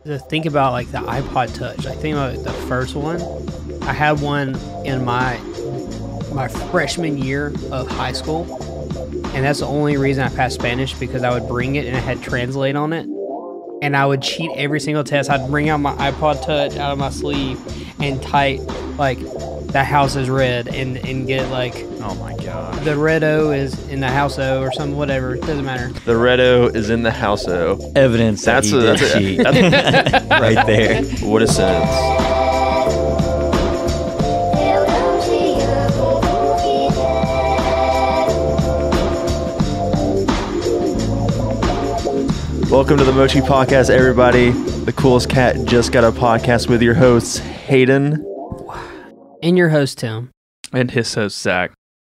to think about like the iPod Touch. I think about the first one. I had one in my freshman year of high school, and that's the only reason I passed Spanish, because I would bring it and it had Translate on it, and I would cheat every single test. I'd bring out my iPod Touch out of my sleeve and type like "that house is red" and get like, oh my god, the red O is in the house O or something, whatever. It doesn't matter. The red O is in the house O. Evidence that's a cheat. Right there. What a sentence. Welcome to the Mochi Podcast, everybody. The coolest cat just got a podcast with your hosts, Hayden. And your host, Tim. And his host, Zach.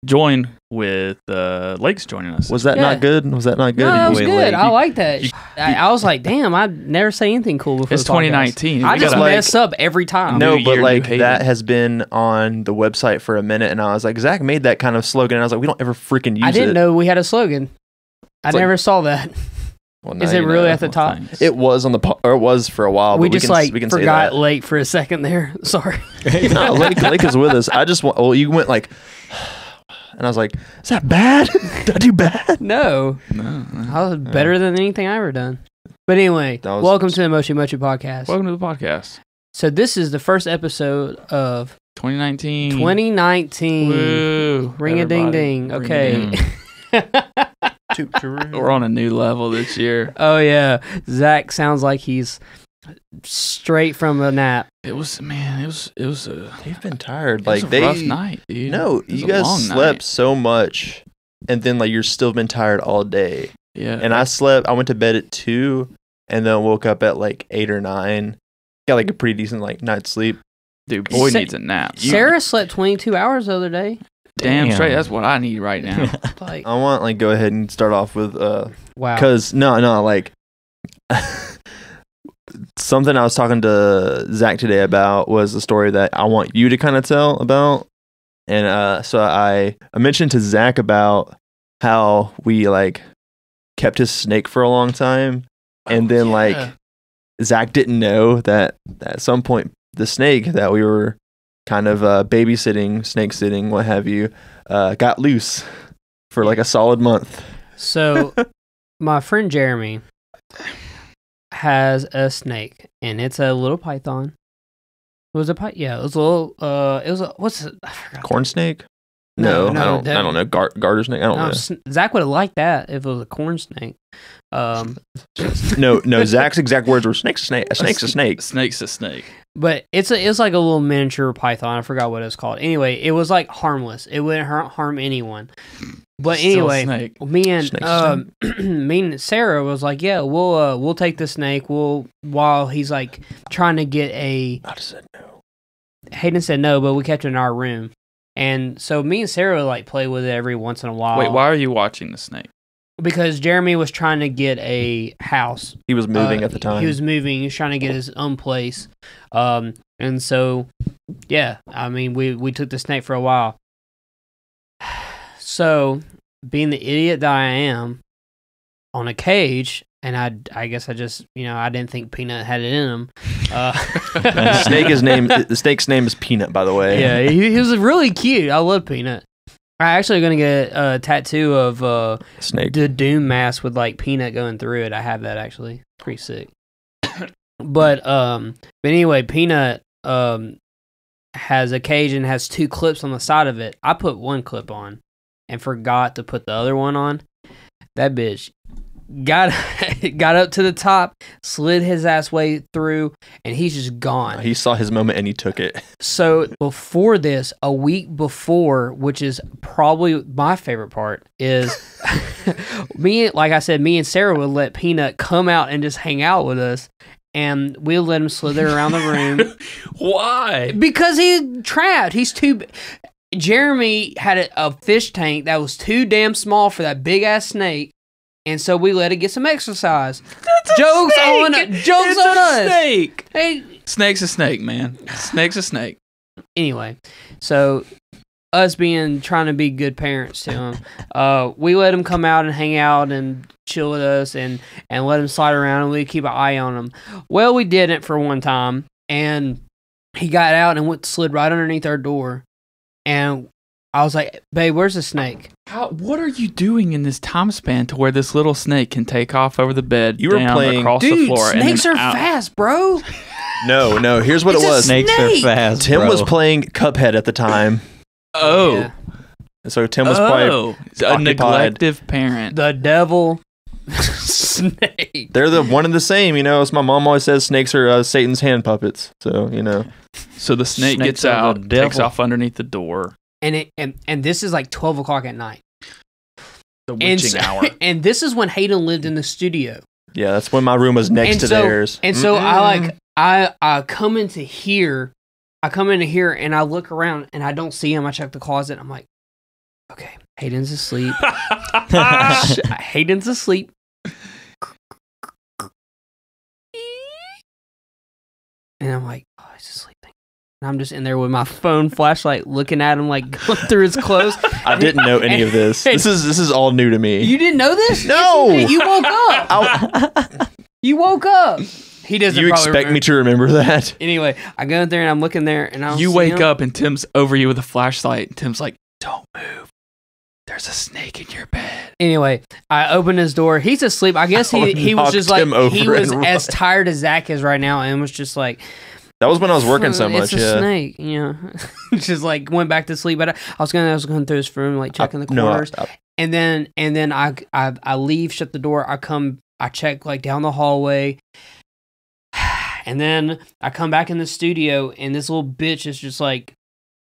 Join with Lake's joining us. Was that not good? Was that not good? No, that was good. Lake. I like that. I was like, damn, I'd never say anything cool before. It's 2019. I just mess up every time. No, New but year, like new that has been on the website for a minute, and I was like, Zach made that kind of slogan, and I was like, we don't ever freaking use it. I didn't know we had a slogan. I never saw that. Well, is it really at the top? It was on the or it was for a while. We but just we can forgot Lake for a second there. Sorry. No, Lake is with us. I just want. Well, you went like, and I was like, is that bad? Did I do bad? No. I was better than anything I ever done. But anyway, welcome to the Mochi Podcast. Welcome to the podcast. So this is the first episode of 2019. 2019. Woo! Ring a ding ding. Okay. We're on a new level this year. Oh yeah, Zach sounds like he's straight from a nap. It was a. They've been tired. It was Like a rough night, dude. No, you guys slept so much, and then like you're still been tired all day. Yeah. And I went to bed at 2, and then woke up at like 8 or 9. Got like a pretty decent like night's sleep. Dude, boy needs a nap. Sarah slept 22 hours the other day. Damn straight. That's what I need right now. Like, I want like go ahead and start off with wow. Because no, like something I was talking to Zach today about was a story that I want you to kind of tell about, and so I mentioned to Zach about how we like kept his snake for a long time, and then like Zach didn't know that at some point the snake that we were kind of babysitting, snake sitting, what have you, got loose for like a solid month. So my friend Jeremy has a snake, and it's a little python. It was a yeah, it was a little it was a, what's it? I forgot. Corn snake? No, I don't know. Garter snake? I don't know. Zach would have liked that if it was a corn snake. No, Zach's exact words were snake's a snake. A snake's a snake. Snake's a snake. But it's like a little miniature python. I forgot what it's called. Anyway, it was like harmless. It wouldn't harm anyone. But anyway, me and Sarah was like, yeah, we'll take the snake. While he's like trying to get a. I just said no. Hayden said no, but we kept it in our room. And so me and Sarah would like play with it every once in a while. Wait, why are you watching the snake? Because Jeremy was trying to get a house. He was moving at the time. He was moving. He was trying to get his own place. And so, yeah, I mean, we took the snake for a while. So, being the idiot that I am, on a cage, and I guess I just, I didn't think Peanut had it in him. The snake's name is Peanut, by the way. Yeah, he was really cute. I love Peanut. I'm actually going to get a tattoo of Snake. The Doom mask with like Peanut going through it. I have that actually. Pretty sick. But anyway, Peanut has a cage and has 2 clips on the side of it. I put 1 clip on and forgot to put the other one on. That bitch got up to the top, slid his ass way through, and he's just gone. He saw his moment and he took it. So before this, a week before, which is probably my favorite part, is like I said, me and Sarah would let Peanut come out and just hang out with us, and we'll let him slither around the room. Why? Because he's trapped. He's too. Jeremy had a fish tank that was too damn small for that big ass snake. And so we let it get some exercise. Jokes on us. Snake. Hey, snake's a snake, man. Snake's a snake. Anyway, so us trying to be good parents to him, we let him come out and hang out and chill with us and let him slide around and we'd keep an eye on him. Well, we didn't for one time, and he got out and slid right underneath our door, and I was like, babe, where's the snake? What are you doing in this time span to where this little snake can take off over the bed? You were playing across the floor. Snakes and are fast, bro. No. Here's what it was. Snakes are fast. Tim bro. was playing Cuphead at the time. Oh. Yeah. So Tim was probably a occupied. neglective parent. The devil. Snake. They're the one and the same, As my mom always says, snakes are Satan's hand puppets. So So the snake Snakes gets are the out, devil. takes off underneath the door. And this is like 12 o'clock at night. The witching hour. And this is when Hayden lived in the studio. Yeah, that's when my room was next to theirs. And so I come into here, and I look around and I don't see him. I check the closet. I'm like, okay, Hayden's asleep. Hayden's asleep. And I'm like, oh, he's asleep. And I'm just in there with my phone flashlight looking at him, like going through his clothes. I didn't know any of this. This is all new to me. You didn't know this? No! You woke up. You woke up. He doesn't. You probably expect remember. me to remember that? Anyway, I go in there and I'm looking there, and I You wake up and Tim's over you with a flashlight. And Tim's like, don't move. There's a snake in your bed. Anyway, I open his door. He's asleep. I guess he was just like, he was as tired as Zach is right now, and was just like, that was when I was working so much. It's a snake, just like went back to sleep. But I was going through his room, like checking the corners, and then I leave, shut the door. I check like down the hallway, and then I come back in the studio, and this little bitch is just like.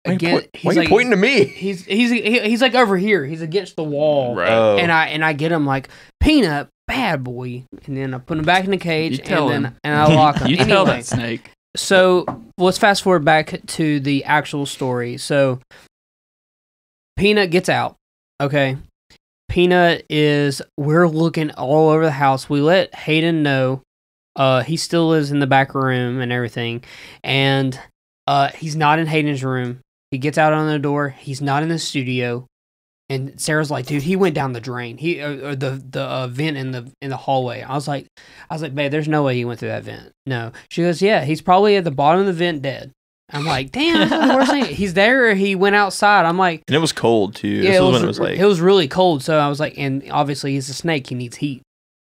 Why are you pointing to me? He's like over here. He's against the wall, right? Oh. And I get him like Peanut, bad boy, and then I put him back in the cage, and I lock him. You anyway, tell that snake. So let's fast forward back to the actual story. So Peanut gets out. Okay, Peanut we're looking all over the house. We let Hayden know. He still lives in the back room and everything, and he's not in Hayden's room. He gets out on the door. He's not in the studio. And Sarah's like, dude, he went down the drain. Or the vent in the hallway. I was like, babe, there's no way he went through that vent. No. She goes, yeah, he's probably at the bottom of the vent dead. I'm like, damn, that's the worst thing. He's there or he went outside. I'm like, and it was cold too. Yeah, this was when it was like, it was really cold. So I was like, and obviously he's a snake. He needs heat.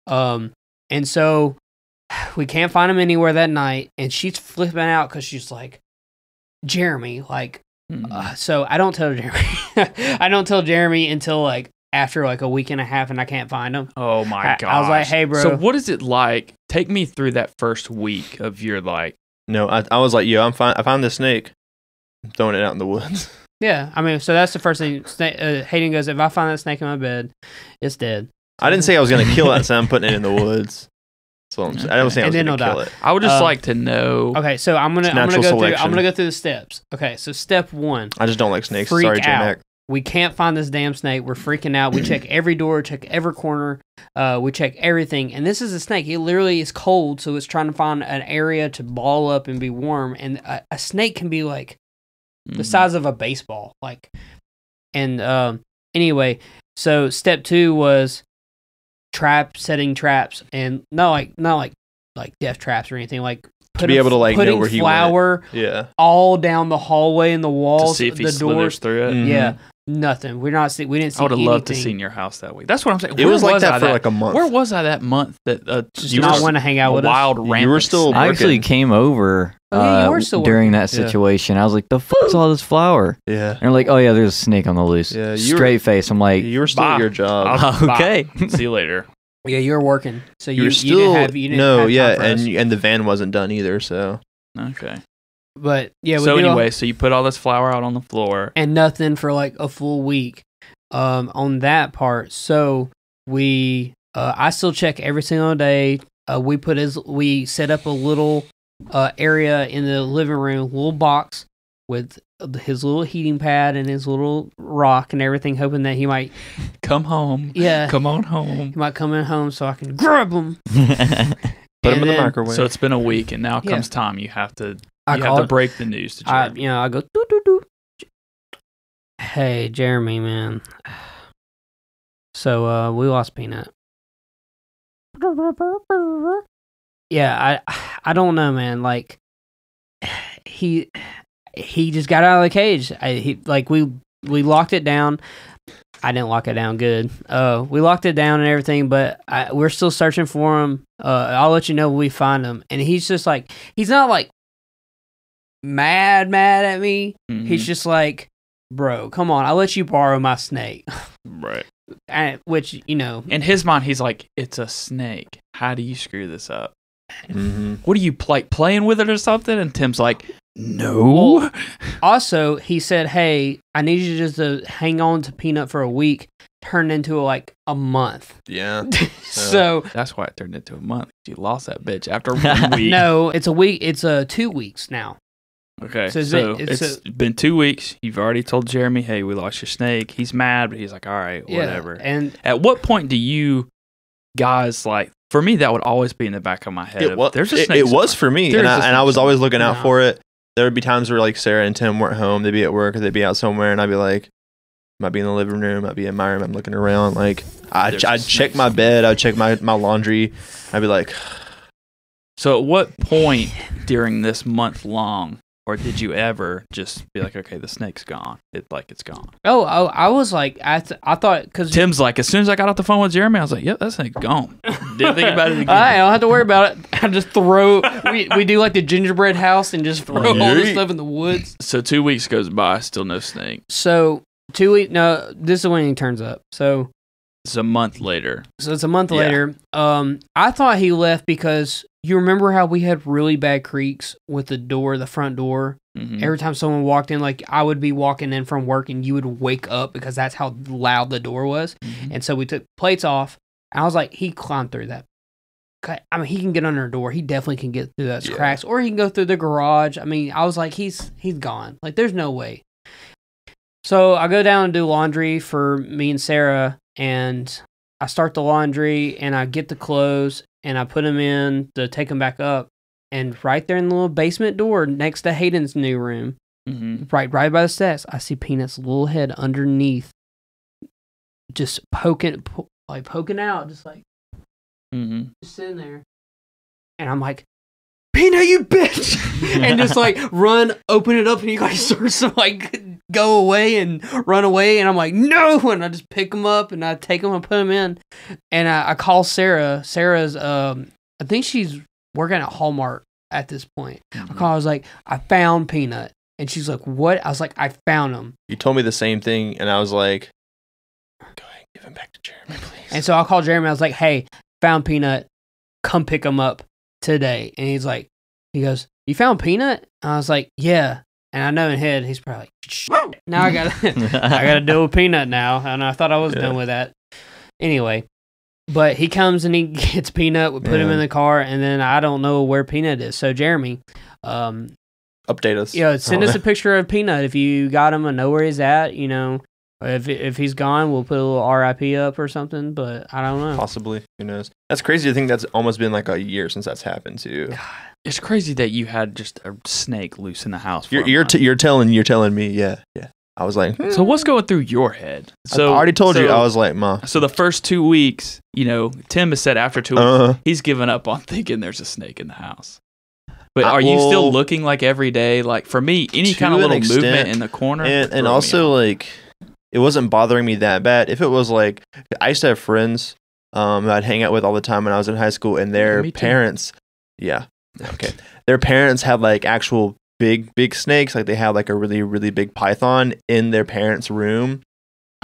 And so we can't find him anywhere that night. And she's flipping out because she's like, Jeremy, like, so I don't tell Jeremy. I don't tell Jeremy until like after like a week and a half, and I can't find him. Oh my god! I was like, hey, bro. So what is it like? Take me through that first week of your like. No, I was like, yo, I'm fine. I found this snake. I'm throwing it out in the woods. Yeah, I mean, so that's the first thing. Hayden goes, if I find that snake in my bed, it's dead. I didn't say I was gonna kill it, so I'm putting it in the woods. So I don't say I was gonna kill it. I would just like to know. Okay, so I'm gonna go through the steps. Okay, so step 1. I just don't like snakes. Freak Sorry, out. J-Mac. We can't find this damn snake. We're freaking out. We check every door, check every corner. We check everything. And this is a snake. It literally is cold, so it's trying to find an area to ball up and be warm. And a snake can be like the size of a baseball. Like, and anyway, so step 2 was setting traps, and not like death traps or anything. Like to be able to like putting know where he flour went. all down the hallway and the walls, to see if he the doors through it. Mhm. Yeah, nothing. We didn't see. I would have anything. loved to see in your house that week. That's what I'm saying. It was like that for like a month. Where was I that month? That Just not want to hang out with wild us. rampant You were still snake. I actually came over Oh, yeah, you were still during working. that situation. I was like, the fuck's all this flour? Yeah. And they're like, oh yeah, there's a snake on the loose. Yeah, Straight face. I'm like, You were still at your job. okay. See you later. Yeah, you were working, so You were still didn't have time for us. and the van wasn't done either. So Okay. But yeah. So anyway, so you put all this flour out on the floor, and nothing for like a full week. On that part, so we I still check every single day. We set up a little area in the living room, little box with his little heating pad and his little rock and everything, hoping that he might come home. Yeah, come on home. He might come in home so I can grab him. Put him in the microwave. So it's been a week, and now comes time. You have to break the news to Jeremy. I go doo doo doo. Hey Jeremy, man. So we lost Peanut. Yeah, I don't know, man. Like he just got out of the cage. We locked it down. I didn't lock it down good. We locked it down and everything, but we're still searching for him. I'll let you know when we find him. And he's just like, he's not like mad at me. Mhm. He's just like, bro, come on, I'll let you borrow my snake. Right. Which, you know, In his mind, he's like, it's a snake. How do you screw this up? Mm-hmm. What are you playing with it or something? And Tim's like, no. also he said, hey, I need you just to hang on to Peanut for a week. Turned into like a month. Yeah. So That's why it turned into a month. You lost that bitch after 1 week. no, it's a week. It's 2 weeks now. Okay, So so it's it's been 2 weeks. You've already told Jeremy, hey, we lost your snake. He's mad, but he's like, all right, Yeah, whatever. and At what point do you guys like? For me, that would always be in the back of my head. There's a snake. It was somewhere. for me, There's and a I was snake always looking out somewhere. for it. There would be times where like Sarah and Tim weren't home. They'd be at work or they'd be out somewhere, and I'd be like, might be in the living room, might be in my room. I'm looking around, like I'd There's a check snake my bed, I'd check my laundry. I'd be like, So at what point during this month long, or did you ever just be like, okay, the snake's gone? It's gone. I was like, I thought because Tim's like, as soon as I got off the phone with Jeremy, I was like, yep, that snake's gone. Didn't think about it again. I don't have to worry about it. I just throw. We do like the gingerbread house and just throw all this Yeet. stuff in the woods. So 2 weeks goes by, still no snake. So 2 weeks. No, this is when he turns up. So It's a month later. it's a month Yeah. later. I thought he left because you remember how we had really bad creaks with the front door. Mhm. Every time someone walked in, like I would be walking in from work and you would wake up because that's how loud the door was. Mhm. And so we took plates off. And I was like, he climbed through that. I mean, he can get under a door. He definitely can get through those Yeah. cracks, or he can go through the garage. I mean, I was like, he's gone. Like, there's no way. So I go down and do laundry for me and Sarah, and I start the laundry, and I get the clothes, and I put them in to take them back up. And right there in the little basement door next to Hayden's new room, Mhm. right by the steps, I see Peanut's little head underneath, just poking out, just like Mhm. just sitting there. And I'm like, Peanut, you bitch! And just like run, open it up, and he like starts to like go away and run away. And I'm like, no! And I just pick him up and I take him and put him in. And I call Sarah. Sarah's, I think she's working at Hallmark at this point. I was like, I found Peanut. And she's like, what? I was like, I found him. you told me the same thing, and I was like, go ahead, give him back to Jeremy, please. And so I called Jeremy. I was like, hey, found Peanut. Come pick him up today. And he goes, you found Peanut? I was like, yeah. And I know in head, he's probably like, shit. Now I gotta deal with Peanut now. And I thought I was done with that. Anyway, but he comes and he gets Peanut. We put him in the car, and then I don't know where Peanut is. So Jeremy, Update us. yeah, send us a picture of Peanut if you got him and know where he's at. You know, if he's gone, we'll put a little RIP up or something. But I don't know. Possibly. Who knows? That's crazy to think that's almost been like a year since that's happened too. It's crazy that you had just a snake loose in the house. For a You're month. you're telling me, yeah. I was like, So what's going through your head? I already told you. I was like, ma. So the first 2 weeks, Tim has said after 2 weeks, he's given up on thinking there's a snake in the house. But are you still looking like every day? Like for me, any kind of to an little extent, movement in the corner. and throw me also off. like, it wasn't bothering me that bad. If it was like, I used to have friends who I'd hang out with all the time when I was in high school, and their me too. parents, okay, their parents had like actual big snakes. Like they had like a really big python in their parents' room.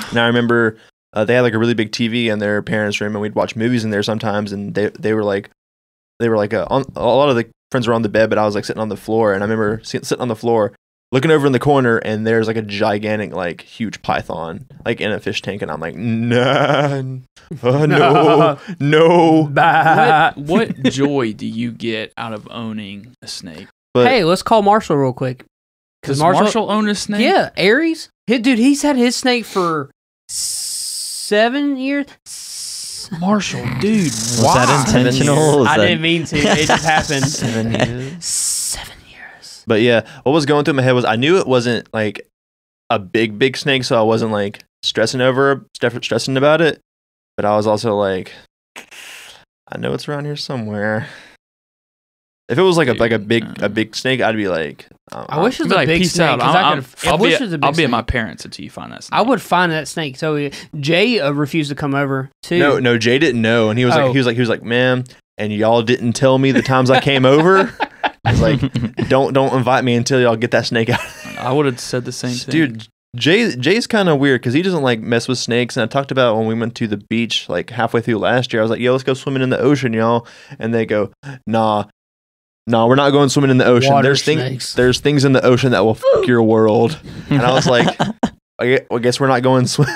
And I remember they had like a really big TV in their parents' room, and we'd watch movies in there sometimes. And they were like a lot of the friends were on the bed, but I was like sitting on the floor. And I remember sitting on the floor, looking over in the corner, and there's like a gigantic, like huge python, like in a fish tank. And I'm like, nah, no. What joy do you get out of owning a snake? But Hey, let's call Marshall real quick. Does Marshall own a snake? Yeah, Aries. Dude, he's had his snake for 7 years. Marshall, dude. Was that intentional? Was I that- didn't mean to. It just happened. 7 years? 7 years. But yeah, what was going through my head was I knew it wasn't like a big snake, so I wasn't like stressing about it. But I was also like, I know it's around here somewhere. If it was like a big snake, I'd be like, I wish it was a like, big peace snake. out. I'll be snake. at my parents until you find that snake. I would find that snake. So Jay refused to come over too. No, Jay didn't know, and he was like, man, and y'all didn't tell me the times I came over. I was like, don't invite me until y'all get that snake out. I would have said the same thing, dude. Jay's kind of weird because he doesn't like mess with snakes. And I talked about when we went to the beach like halfway through last year. I was like, yo, let's go swimming in the ocean, y'all. And they go, nah, we're not going swimming in the ocean. There's things in the ocean that will fuck your world. And I was like, I guess we're not going swimming.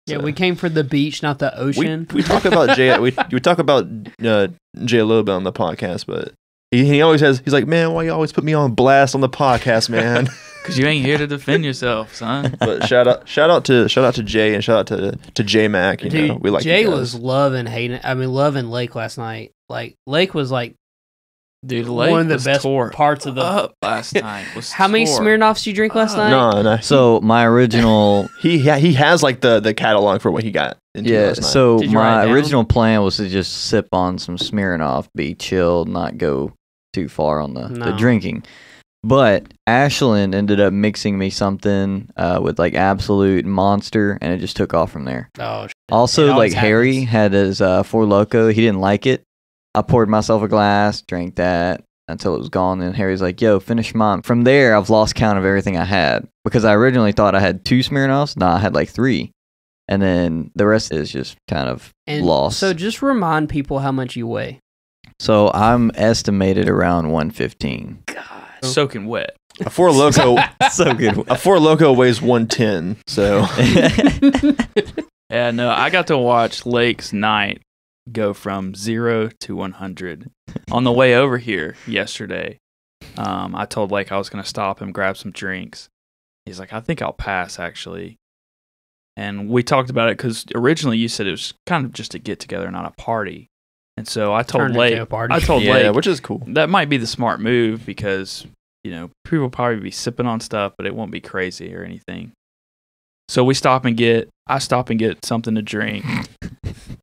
Yeah, we came for the beach, not the ocean. We talk about Jay. We talk about Jay a little bit on the podcast, but he always he's like, man, why you always put me on blast on the podcast, man? Because you ain't here to defend yourself, son. But shout out to Jay and shout out to J Mac. Dude, we like Jay was loving Hayden. I mean, loving Lake last night. Like Lake was like, dude, Lake one of the best parts of the last night. How many Smirnoffs you drink last night? No. So my original, he has like the catalog for what he got. Into last night. So my original plan was to just sip on some Smirnoff, be chilled, not go too far on the drinking. But Ashlyn ended up mixing me something with like Absolute Monster, and it just took off from there. Oh, shit. Also, like Harry had his Four Loko. He didn't like it. I poured myself a glass, drank that until it was gone. And Harry's like, yo, finish mine. From there, I've lost count of everything I had. Because I originally thought I had 2 Smirnoffs. No, I had like 3. And then the rest is just kind of lost. So just remind people how much you weigh. So I'm estimated around 115. God. Soaking wet. A Four Loko, so good. A Four Loko weighs 110. So yeah, no, I got to watch Lake's night go from 0 to 100 on the way over here yesterday. I told Lake I was going to stop him, grab some drinks. He's like, I think I'll pass actually. And we talked about it because originally you said it was kind of just a get together, not a party. And so I told Lake, Lake, which is cool. That might be the smart move because, people will probably be sipping on stuff, but it won't be crazy or anything. So I stop and get something to drink,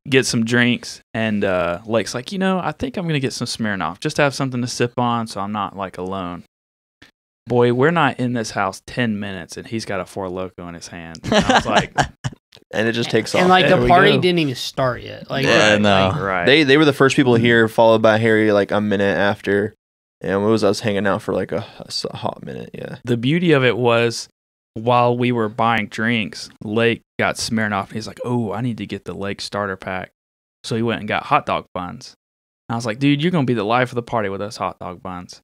get some drinks, and Lake's like, I think I'm going to get some Smirnoff just to have something to sip on so I'm not like alone. Boy, we're not in this house 10 minutes and he's got a Four Loko in his hand. And I was like... And it just takes off. And like the party didn't even start yet. Like, right. They were the first people here, followed by Harry like a minute after. And it was us hanging out for like a hot minute, yeah. The beauty of it was while we were buying drinks, Lake got Smirnoff and he's like, oh, I need to get the Lake starter pack. So he went and got hot dog buns. And I was like, dude, you're going to be the life of the party with those hot dog buns.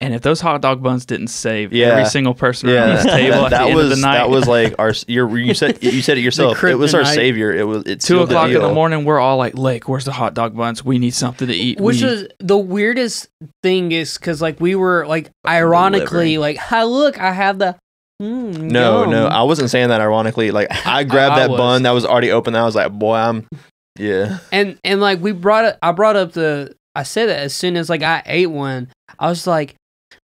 And if those hot dog buns didn't save every single person around this table at the end of the night, that was like you said it yourself. It was our savior. It's 2 o'clock in the morning. We're all like, Lake, where's the hot dog buns? We need something to eat. Which is the weirdest thing is because like we were like ironically like, hi, look, I have the. No, I wasn't saying that ironically. Like I grabbed that bun that was already open. And I was like, boy, And like I said that as soon as like I ate one, I was like,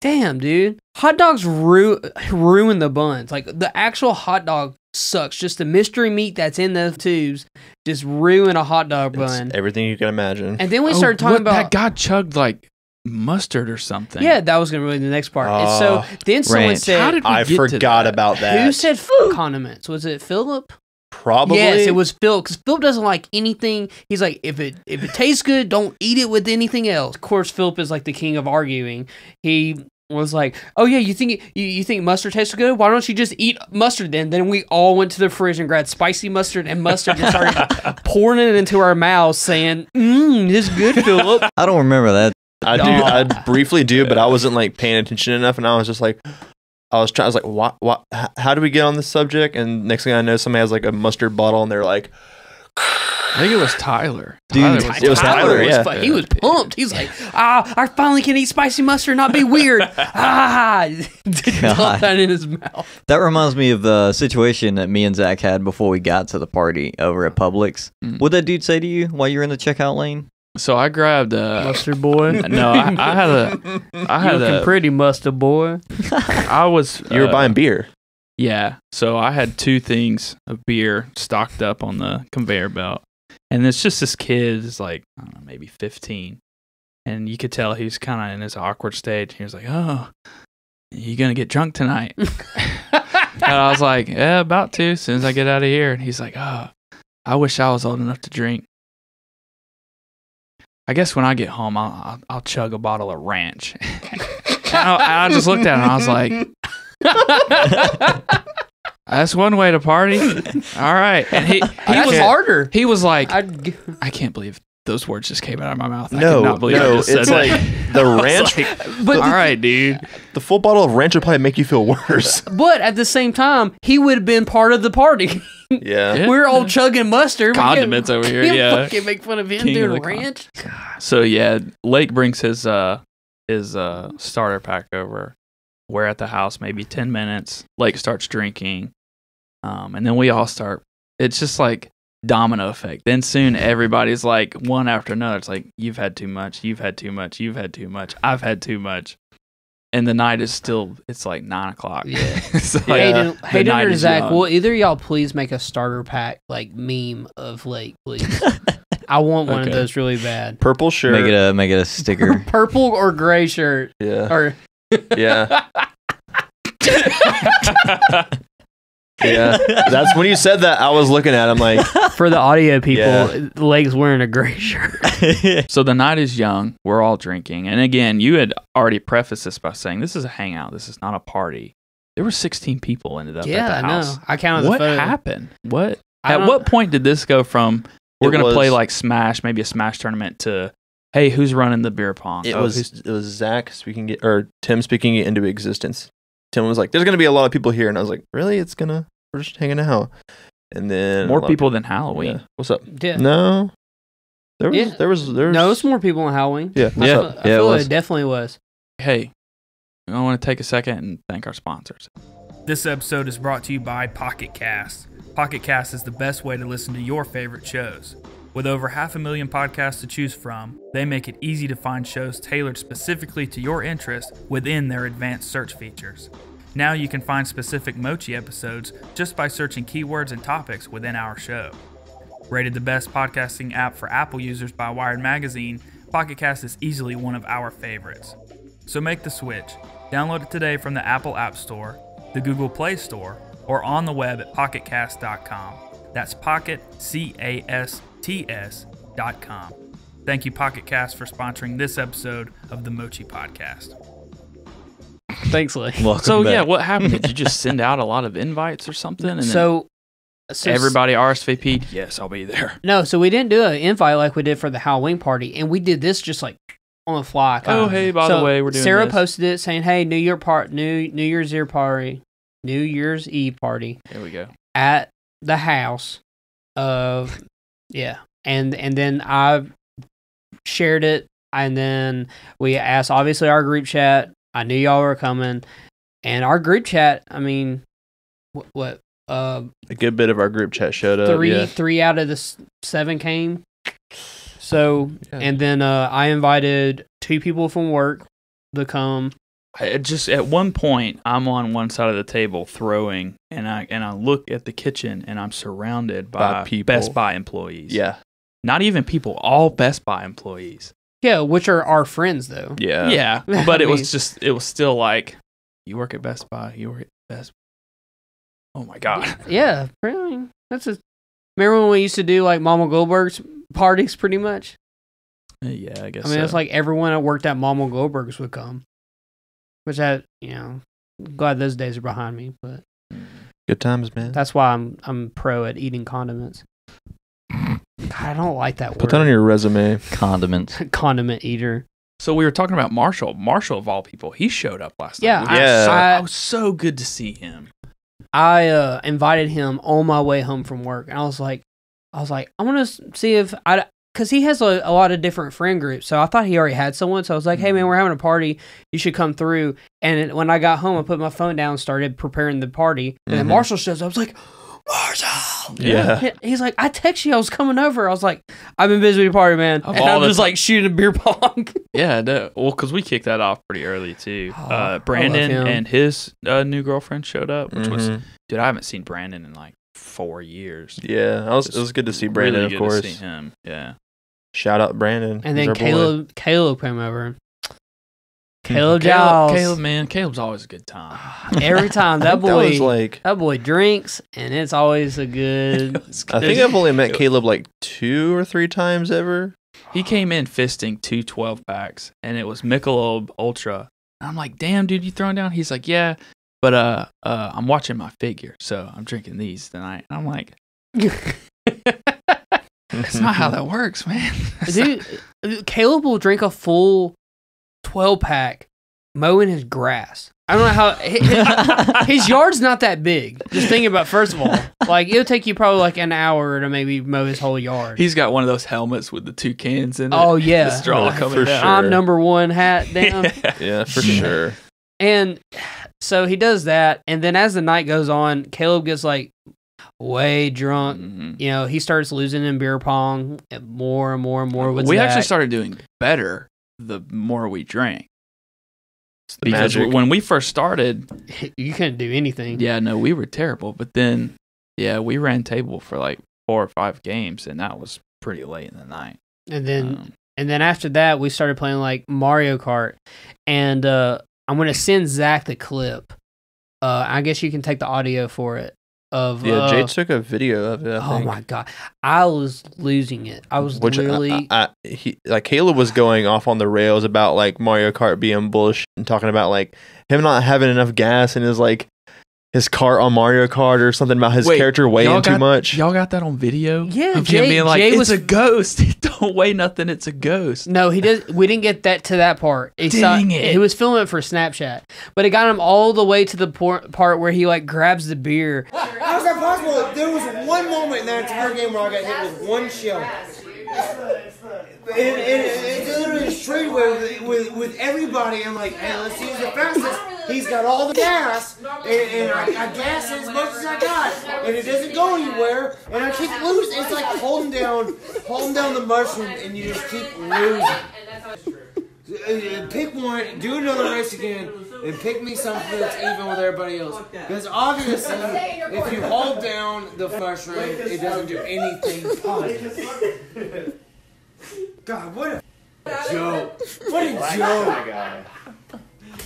damn, dude, hot dogs ruin the buns. Like the actual hot dog sucks. Just the mystery meat that's in the tubes just ruin a hot dog bun. It's everything you can imagine. And then we started talking about that guy chugged like mustard or something. Yeah, that was gonna be the next part. And so then someone said, how did we I forgot about that. Who said condiments? Was it Philip? Probably. Yes, it was Phil, because Philip doesn't like anything. He's like, if it tastes good, don't eat it with anything else. Of course, Philip is like the king of arguing. He was like, oh yeah, you think mustard tastes good? Why don't you just eat mustard then? Then we all went to the fridge and grabbed spicy mustard and mustard and started pouring it into our mouths saying, this is good, Philip. I don't remember that. I briefly do, but I wasn't like paying attention enough, and I was just like, I was like, what? How do we get on this subject? And next thing I know, somebody has like a mustard bottle, and they're like, I think it was Tyler. Dude, it was Tyler. Yeah. He was pumped. He's like, I finally can eat spicy mustard, not be weird. Dump that in his mouth. That reminds me of the situation that me and Zach had before we got to the party over at Publix. What'd that dude say to you while you were in the checkout lane? So I grabbed mustard boy. No, I had a pretty mustard boy. You were buying beer. Yeah. So I had 2 things of beer stocked up on the conveyor belt. And it's just this kid is like, I don't know, maybe 15. And you could tell he was kind of in his awkward stage. He was like, "Oh, you going to get drunk tonight?" And I was like, "Yeah, about to, as soon as I get out of here." And he's like, "Oh, I wish I was old enough to drink. I guess when I get home, I'll chug a bottle of ranch." And I just looked at him and I was like, "That's one way to party." All right. And he was harder. He was like, I can't believe those words just came out of my mouth. I No, cannot believe I no, just said it's that. like the ranch. But All right, dude. The full bottle of ranch would probably make you feel worse. But at the same time, he would have been part of the party. Yeah. Yeah. We're all chugging mustard. We Condiments can't- over here, can't yeah. fucking make fun of him King of doing the ranch. So yeah, Lake brings his starter pack over. We're at the house maybe 10 minutes. Lake starts drinking. And then we all start. It's just like domino effect. Then soon everybody's like one after another. It's like, "You've had too much. You've had too much. You've had too much. I've had too much." And the night is still. It's like 9 o'clock. Yeah. It's like, Hayden the night or is Zach, young. will either y'all please make a starter pack like meme of Lake, please? I want one of Okay. those really bad. Purple shirt. Make it a sticker. Purple or gray shirt. Yeah. Or Yeah. Yeah. That's when you said that, I was looking at him like, for the audio people, Yeah. Lake's wearing a gray shirt. So the night is young. We're all drinking. And again, you had already prefaced this by saying this is a hangout. This is not a party. There were 16 people ended up Yeah, at the I house. know. I counted What the photo. happened? What? I At don't- what point did this go from we're It going to play was- like Smash, maybe a Smash tournament, to hey, who's running the beer pong? it Oh, was Zach speaking it, or Tim speaking it into existence. Tim was like, "There's gonna be a lot of people here," and I was like, "Really? We're just hanging out." And then more a lot of people than Halloween. Yeah. What's up? Yeah. No, there was Yeah. there was No, it's more people on Halloween. Yeah. I What's feel, up? I Yeah, it feel was. it definitely was. Hey, I want to take a second and thank our sponsors. This episode is brought to you by Pocket Cast. Pocket Cast is the best way to listen to your favorite shows. With over 500,000 podcasts to choose from, they make it easy to find shows tailored specifically to your interest within their advanced search features. Now you can find specific Mochi episodes just by searching keywords and topics within our show. Rated the best podcasting app for Apple users by Wired Magazine, Pocket Cast is easily one of our favorites. So make the switch. Download it today from the Apple App Store, the Google Play Store, or on the web at pocketcast.com. That's pocketcasts.com. Thank you, Pocket Cast, for sponsoring this episode of the Mochi Podcast. Thanks, Lake. Welcome So back. yeah, what happened? Did you just send out a lot of invites or something? And So then everybody RSVP'd? Yes, I'll be there. No, so we didn't do an invite like we did for the Halloween party, and we did this just like on the fly. kinda. Oh, hey, by the way, we're doing Sarah this. posted it saying, "Hey, New Year's Eve party, New Year's Eve party There we go. at the house of yeah," and then I shared it, and then we asked obviously our group chat. I knew y'all were coming, and our group chat. I mean, what a good bit of our group chat showed up. Yeah. three out of the 7 came. So, Yeah. and then I invited 2 people from work to come. I just at one point I'm on one side of the table throwing, and I look at the kitchen and I'm surrounded by people. Best Buy employees. Yeah. Not even people, all Best Buy employees. Yeah, which are our friends though. Yeah. Yeah, I but it mean- was still like, you work at Best Buy, you work at Best Buy. Oh my God. Yeah, I mean, remember when we used to do like Mama Goldberg's parties, pretty much. Yeah, I guess. I mean, so. it's like everyone that worked at Mama Goldberg's would come, which glad those days are behind me. But Good times, man. that's why I'm pro at eating condiments. God, I don't like that Put word. that on your resume. Condiments. Condiment eater. So we were talking about Marshall. Marshall, of all people, he showed up last Yeah, night. Yeah. It was so good to see him. I invited him on my way home from work, and I was like, I want to see if because he has a lot of different friend groups, so I thought he already had someone. So I was like, hey man, we're having a party, you should come through. And when I got home, I put my phone down, and started preparing the party, and then Mhm. Marshall shows up. I was like, Marshall. Yeah. He's like, I texted you, I was coming over. I was like, I've been busy with the party, man. Of And all I'm the just like shooting a beer pong. Yeah, well, because we kicked that off pretty early too. Oh, I love Brandon him. and his new girlfriend showed up, which was, Mhm. dude, I haven't seen Brandon in like 4 years. Yeah, it was good to see Brandon, Really of good course. to see him. Yeah. Shout out Brandon. And He's then our boy. Caleb came over. Caleb Giles. Caleb, man, Caleb's always a good time. Every time I that think that was boy, like, that boy drinks, and it's always a good. I think I've only met Caleb like 2 or 3 times ever. He came in fisting 2 12-packs, and it was Michelob Ultra. And I'm like, damn, dude, you throwing down? He's like, yeah, but I'm watching my figure, so I'm drinking these tonight. And I'm like, that's not how that works, man. Dude, Caleb will drink a full 12-pack mowing his grass. I don't know how his yard's not that big. Just think about, first of all, like it'll take you probably like an hour to maybe mow his whole yard. He's got one of those helmets with the 2 cans in it. Oh, yeah. The straw Oh, coming for down. sure. I'm number one hat down. Yeah, for sure. And so he does that, and then as the night goes on, Caleb gets like way drunk. Mhm. You know, he starts losing in beer pong more and more and more. With We Zach. actually started doing better the more we drank. The Because magic. when we first started, You couldn't do anything. yeah, no, we were terrible. But then, yeah, we ran table for like 4 or 5 games, and that was pretty late in the night. And then Um, and then after that, we started playing like Mario Kart, and I'm gonna send Zach the clip. I guess you can take the audio for it. Of Yeah, Jade took a video of it. I oh think. my god, I was losing it. I was literally. Like Caleb was going off on the rails about like Mario Kart being bullshit and talking about like him not having enough gas in his like his cart on Mario Kart or something about his Wait, character weighing y'all too got- much. Y'all got that on video? Yeah, of Jay- him being like, Jay it's was- a ghost. It don't weigh nothing. It's a ghost. No, he did. We didn't get that to that part. Dang it. He was filming it for Snapchat, but it got him all the way to the part where he like grabs the beer. How's that possible? There was one moment in that entire game where I got hit with one shell. And it's literally a straightaway with everybody. I'm like, hey, let's use the fastest. He's got all the gas, and I gas it as much as I got, and it doesn't go anywhere. And I keep losing. It's like holding down the mushroom, and you just keep losing. Pick one, do another race again, and pick me something that's even with everybody else. Because obviously, if you hold down the mushroom, it doesn't do anything positive. God, what a joke. What a joke.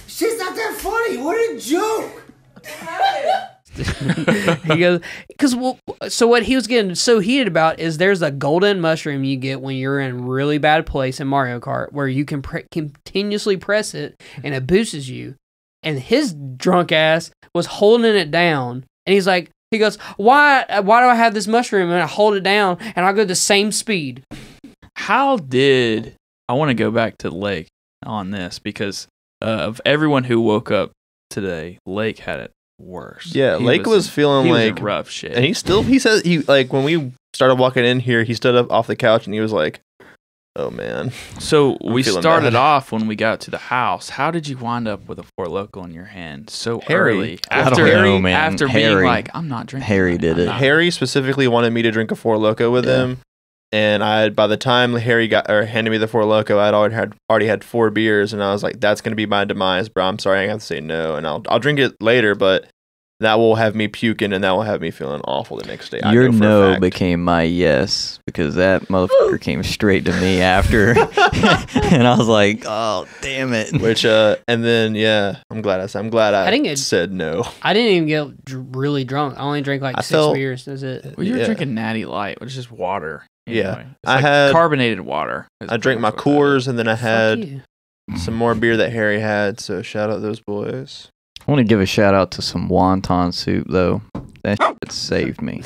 Shit's not that funny. What a joke. He goes, because so what he was getting so heated about is there's a golden mushroom you get when you're in a really bad place in Mario Kart where you can continuously press it and it boosts you. And his drunk ass was holding it down, and he's like, he goes, why do I have this mushroom and I hold it down and I go the same speed? How did I want to go back to Lake on this because of everyone who woke up today, Lake had it worse. Yeah, Lake was feeling he was like in rough shit. and he said he like when we started walking in here, he stood up off the couch and he was like, "Oh man." So we feeling started bad. off when we got to the house. How did you wind up with a Four Loko in your hand so Harry. early? I don't know, man. After being Harry. like, I'm not drinking. Harry tonight. did it. I'm not." Harry specifically wanted me to drink a Four Loko with Yeah. him, and by the time Harry handed me the Four Loko, I'd already had 4 beers, and I was like, "That's gonna be my demise, bro. I'm sorry, I have to say no, and I'll drink it later, but that will have me puking, and that will have me feeling awful the next day." I Your know for a no fact. became my yes because that motherfucker came straight to me after, and I was like, "Oh, damn it!" Which and then yeah, I'm glad I think it- said no. I didn't even get really drunk. I only drank like I 6 felt- beers. That's it. Well, you were Yeah. drinking Natty Light, which is just water. Yeah. Anyway. It's I like had- carbonated water. is I drank my pretty much what that is. Coors, and then I Fuck had you. some more beer that Harry had. So shout out those boys. I want to give a shout out to some wonton soup though. That shit saved me.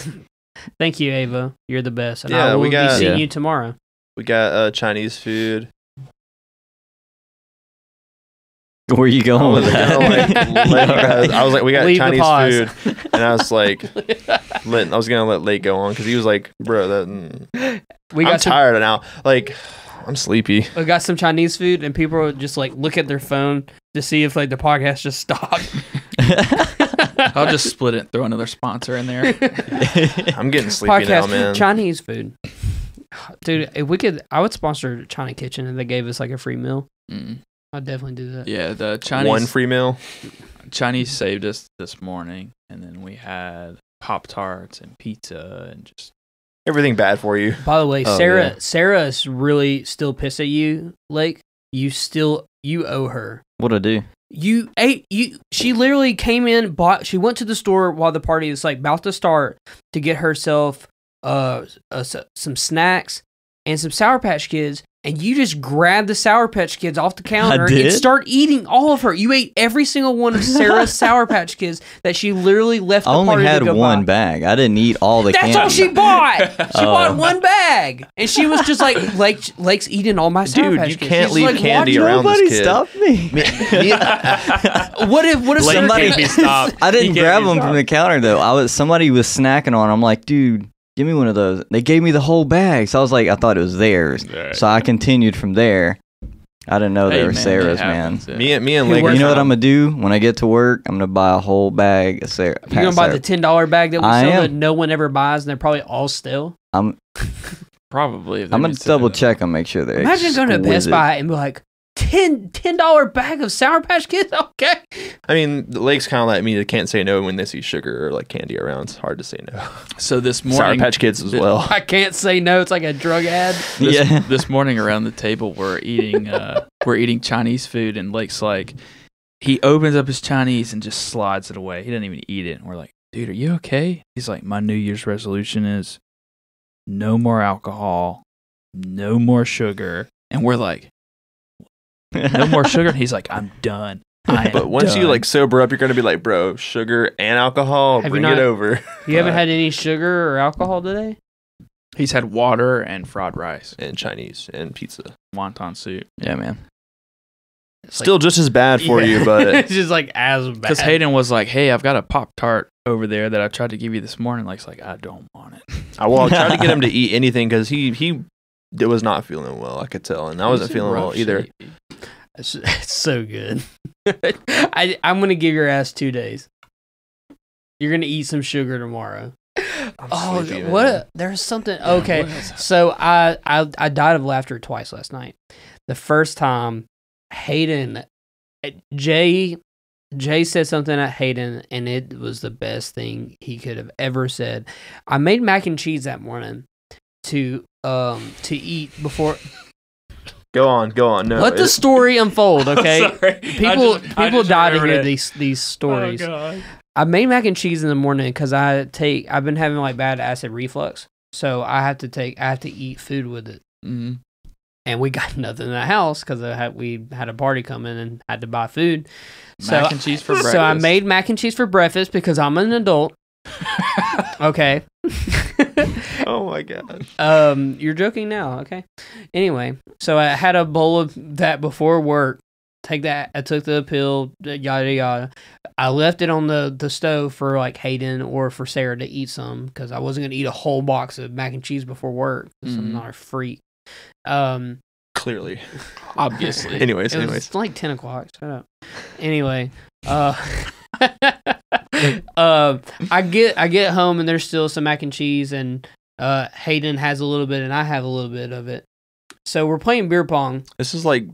Thank you, Ava. You're the best. And Yeah, I will we be got- seeing Yeah. you tomorrow. We got Chinese food. Where you going with that? I was like, we got Leave the Chinese pause. food, and I was like, I was gonna let Lake go on because he was like, bro, We I'm got some, tired now. Like, I'm sleepy. we got some Chinese food, and people would just like look at their phone to see if like the podcast just stopped. I'll just split it and throw another sponsor in there. I'm getting sleepy now, Podcast man. Chinese food, dude. If we could, I would sponsor China Kitchen if they gave us like a free meal. Mm. I'd definitely do that. Yeah, the Chinese One free meal. Chinese saved us this morning, and then we had Pop-Tarts and pizza and just Everything bad for you. By the way, Oh, Sarah, yeah. Sarah's really still pissed at you, Lake. You owe her. What'd I do? She literally came in, she went to the store while the party is like about to start to get herself some snacks and some Sour Patch Kids, and you just grabbed the Sour Patch Kids off the counter and did? start eating all of her. You ate every single one of Sarah's Sour Patch Kids that she literally left the I only party had to go one buy. bag. I didn't eat all the That's candy. all she bought. She Oh. bought one bag, and she was just like, Lake's eating all my Sour Dude, Patch you Kids. can't She's leave like, candy "Watch around this Nobody kid." stopped me. What if Blake somebody can't be stopped. I He didn't can't grab be them from stopped. the counter though. Somebody was snacking on. I'm like, dude, give me one of those. They gave me the whole bag, so I was like, I thought it was theirs. Right. So I continued from there. I didn't know Hey, they were man, Sarah's, it man. happens, yeah. Me and Who Lake. works You know are what I'm trying- gonna do when I get to work? I'm gonna buy a whole bag of Sarah. You're gonna buy the $10 bag that we I sell am. that no one ever buys, and they're probably all stale. Probably. if I'm they'd gonna be double sitting check and make sure they're Imagine going to Best exquisite. Buy and be like, $10 bag of Sour Patch Kids? Okay. I mean, the Lake's kind of like me. They can't say no when they see sugar or like candy around. It's hard to say no. So this Sour morning, Patch Kids as well. I can't say no. It's like a drug ad. Yeah. this morning around the table we're eating Chinese food, and Lake's like, he opens up his Chinese and just slides it away. He doesn't even eat it. And we're like, dude, are you okay? He's like, my New Year's resolution is no more alcohol, no more sugar. And we're like, no more sugar. And he's like, I'm done. But once you like sober up, you're gonna be like, bro, sugar and alcohol, Have you bring not- it over. You haven't had any sugar or alcohol today? He's had water and fried rice, And Chinese and pizza. wonton soup. Yeah, man. It's Still just as bad for you, but it's just like as bad. Because Hayden was like, hey, I've got a Pop-Tart over there that I tried to give you this morning. Lake's like, I don't want it. I tried to get him to eat anything because he was not feeling well. I could tell, and I wasn't He's in feeling well rough either. shape. It's so good. I'm going to give your ass 2 days. You're going to eat some sugar tomorrow. I'm sleepy, man. There's something. Okay. what else? So I died of laughter twice last night. The first time, Hayden, Jay said something at Hayden, and it was the best thing he could have ever said. I made mac and cheese that morning to eat before. Go on. No, Let the story unfold, okay? Sorry. People just die to remembered hear it. these stories. Oh, God. I made mac and cheese in the morning because I've been having like bad acid reflux, so I have to eat food with it. Mhm. And we got nothing in the house because we had a party coming and had to buy food. Mac and cheese for breakfast. So I made mac and cheese for breakfast because I'm an adult. Okay. Oh my gosh. You're joking now, okay? Anyway, so I had a bowl of that before work. I took the pill, yada yada. I left it on the stove for like Hayden or for Sarah to eat some because I wasn't gonna eat a whole box of mac and cheese before work. 'Cause I'm Mhm. not a freak. Clearly. Obviously. Anyways. It's like 10 o'clock. Shut up. Anyway, I get home and there's still some mac and cheese, and Hayden has a little bit and I have a little bit of it. So we're playing beer pong. This is like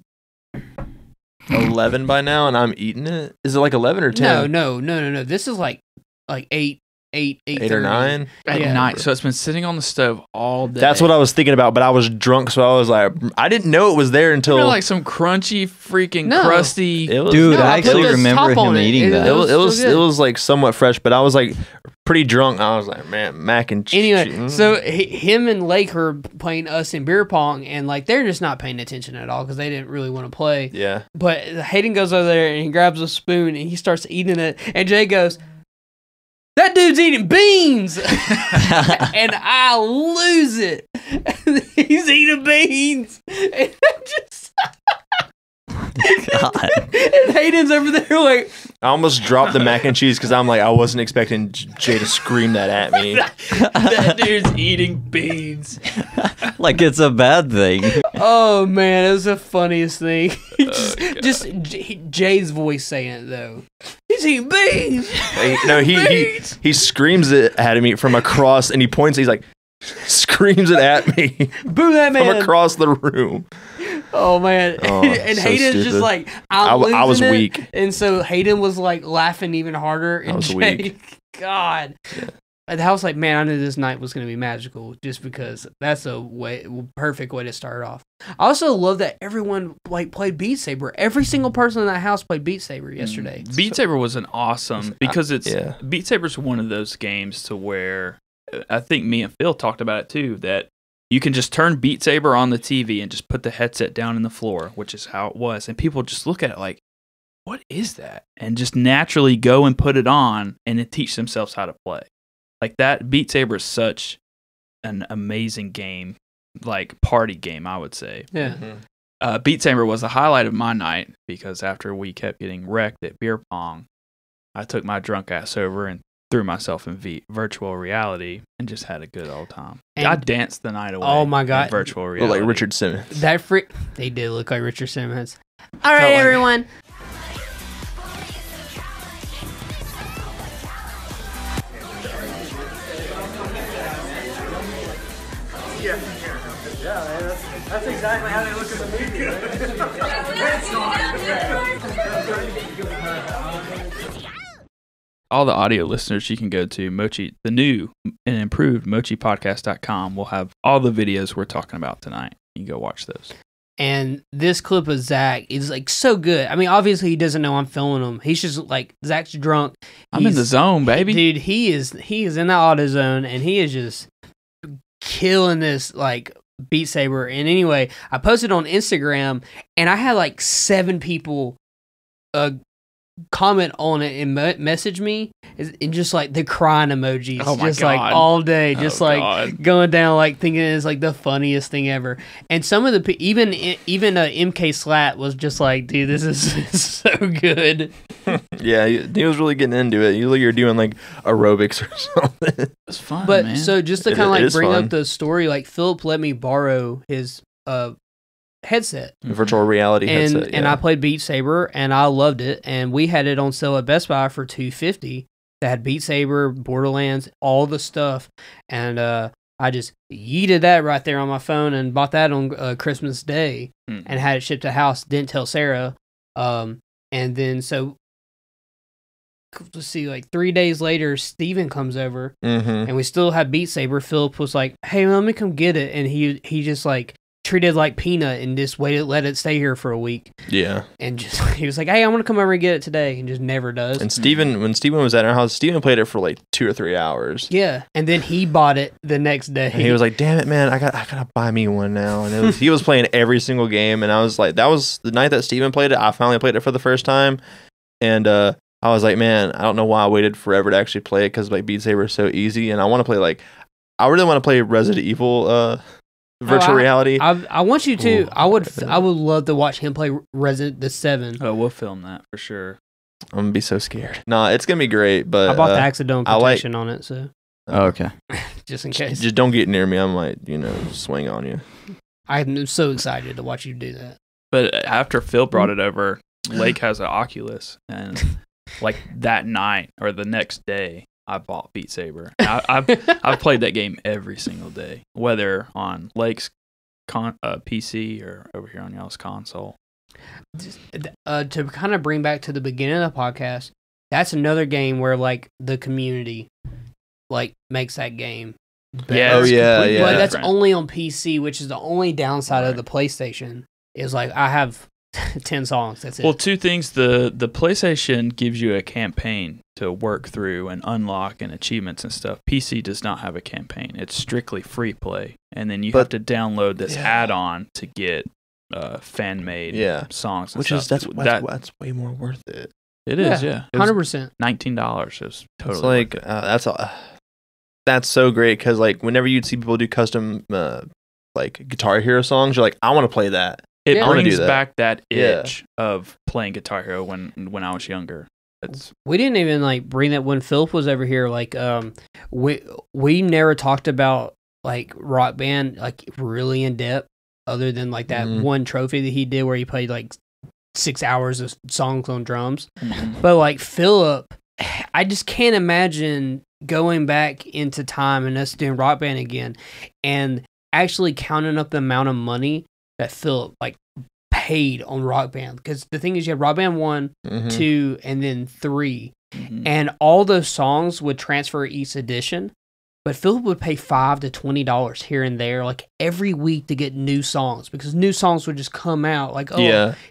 11 by now, and I'm eating it. Is it like 11 or 10? No. This is like 8 or 9. At Yeah. night. So it's been sitting on the stove all day. That's what I was thinking about, but I was drunk, so I was like, I didn't know it was there until Remember, like some crunchy, freaking No. crusty. it was. Dude, No, I I put actually the remember top on him it. eating It- that. It was so good. it was like somewhat fresh, but I was like pretty drunk. I was like, man, mac and cheese. Anyway, so him and Lake are playing us in beer pong, and like they're just not paying attention at all because they didn't really want to play. yeah, But Hayden goes over there and he grabs a spoon and he starts eating it. And Jay goes, "That dude's eating beans!" And I lose it. He's eating beans. And I just. God. And Hayden's over there like, I almost dropped the mac and cheese because I'm like, I wasn't expecting Jay to scream that at me. That dude's eating beans. Like it's a bad thing. oh man, it was the funniest thing. God. just Jay's voice saying it though. He's eating beans. He screams it at me from across, and he points. He's like, screams it at me Boo that from man. across the room. Oh man. Oh, And so Hayden's just stupid. like, I was losing it. weak. And so Hayden was like laughing even harder. And was Jay, weak. God. I was like, man, I knew this night was going to be magical just because that's a perfect way to start off. I also love that everyone like played Beat Saber. Every single person in that house played Beat Saber yesterday. Beat Saber was an awesome because Beat Saber's one of those games to where I think me and Phil talked about it too, that you can just turn Beat Saber on the TV and just put the headset down in the floor, which is how it was, and people just look at it like, what is that? And just naturally go and put it on and then teach themselves how to play. Like that, Beat Saber is such an amazing game, like party game, I would say. Yeah. Beat Saber was the highlight of my night because after we kept getting wrecked at beer pong, I took my drunk ass over and threw myself in virtual reality and just had a good old time. And I danced the night away. Oh my God. In virtual Look reality. like Richard Simmons. They did look like Richard Simmons. All right, everyone. That's exactly how they look in the movie. All the audio listeners, you can go to Mochi, the new and improved mochipodcast.com. We'll have all the videos we're talking about tonight. You can go watch those. And this clip of Zach is like so good. I mean, obviously he doesn't know I'm filming him. He's just like, Zach's drunk. I'm in the zone, baby. Dude, he is in the auto zone and he is just killing this like Beat Saber. And anyway, I posted on Instagram and I had like 7 people comment on it and message me and just like the crying emojis. Oh my just God. like all day, just Oh like God. going down, like thinking it's like the funniest thing ever. And some of the even MK Slat was just like, dude, this is so good. Yeah, he was really getting into it. You look, you're doing like aerobics or something. It's fun, But man. so just to It kind of like is bring fun. up the story, like Philip let me borrow his headset. Virtual reality headset. And I played Beat Saber and I loved it. And we had it on sale at Best Buy for $250. That had Beat Saber, Borderlands, all the stuff. And I just yeeted that right there on my phone and bought that on Christmas Day and had it shipped to the house. Didn't tell Sarah. And then so let's see, like 3 days later, Steven comes over and we still have Beat Saber. Philip was like, hey, let me come get it. And he just like treated like Peanut and just let it stay here for a week. Yeah. And just he was like, hey, I'm gonna come over and get it today, and just never does. And Steven, when Steven was at our house, Steven played it for like 2 or 3 hours. Yeah. And then he bought it the next day. And he was like, damn it, man, I gotta buy me one now. And he was playing every single game, and I was like, that was the night that Steven played it. I finally played it for the first time. And I was like, man, I don't know why I waited forever to actually play it, because like Beat Saber is so easy, and I want to play I really want to play Resident Evil virtual reality. I want you to. Ooh. I would love to watch him play Resident the 7. Oh, we'll film that for sure. I'm gonna be so scared. Nah, it's gonna be great, but I bought the accidental I like- protection on it, so Oh, okay. just in case. just don't get near me. I might, swing on you. I'm so excited to watch you do that. But after Phil brought it over, Lake has an Oculus, and like that night or the next day, I bought Beat Saber. I've played that game every single day, whether on Lake's PC or over here on y'all's console. To kind of bring back to the beginning of the podcast, that's another game where like the community like makes that game better. Yeah, Oh, it's yeah, completely yeah. But that's different. only on PC, which is the only downside of Right. the PlayStation. Is like I have 10 songs. That's it. Well, two things. The PlayStation gives you a campaign to work through and unlock and achievements and stuff. PC does not have a campaign. It's strictly free play. And then you have to download this add-on to get fan-made songs and Which stuff. is that's way more worth it. It is, yeah. It was 100%. $19. It was totally It's like worth it. that's so great, because like whenever you'd see people do custom like Guitar Hero songs, you're like, I want to play that. It Yeah. I wanna do brings that. back that Yeah. itch of playing Guitar Hero when I was younger. It's We didn't even like bring that when Philip was over here. Like, we never talked about like Rock Band like really in depth, other than like that one trophy that he did where he played like 6 hours of songs on drums. But like Philip, I just can't imagine going back into time and us doing Rock Band again and actually counting up the amount of money that Philip like paid on Rock Band. Because the thing is, you have Rock Band 1, 2, and then 3. and all those songs would transfer each edition. But Philip would pay $5 to $20 here and there, like every week, to get new songs because new songs would just come out. Like,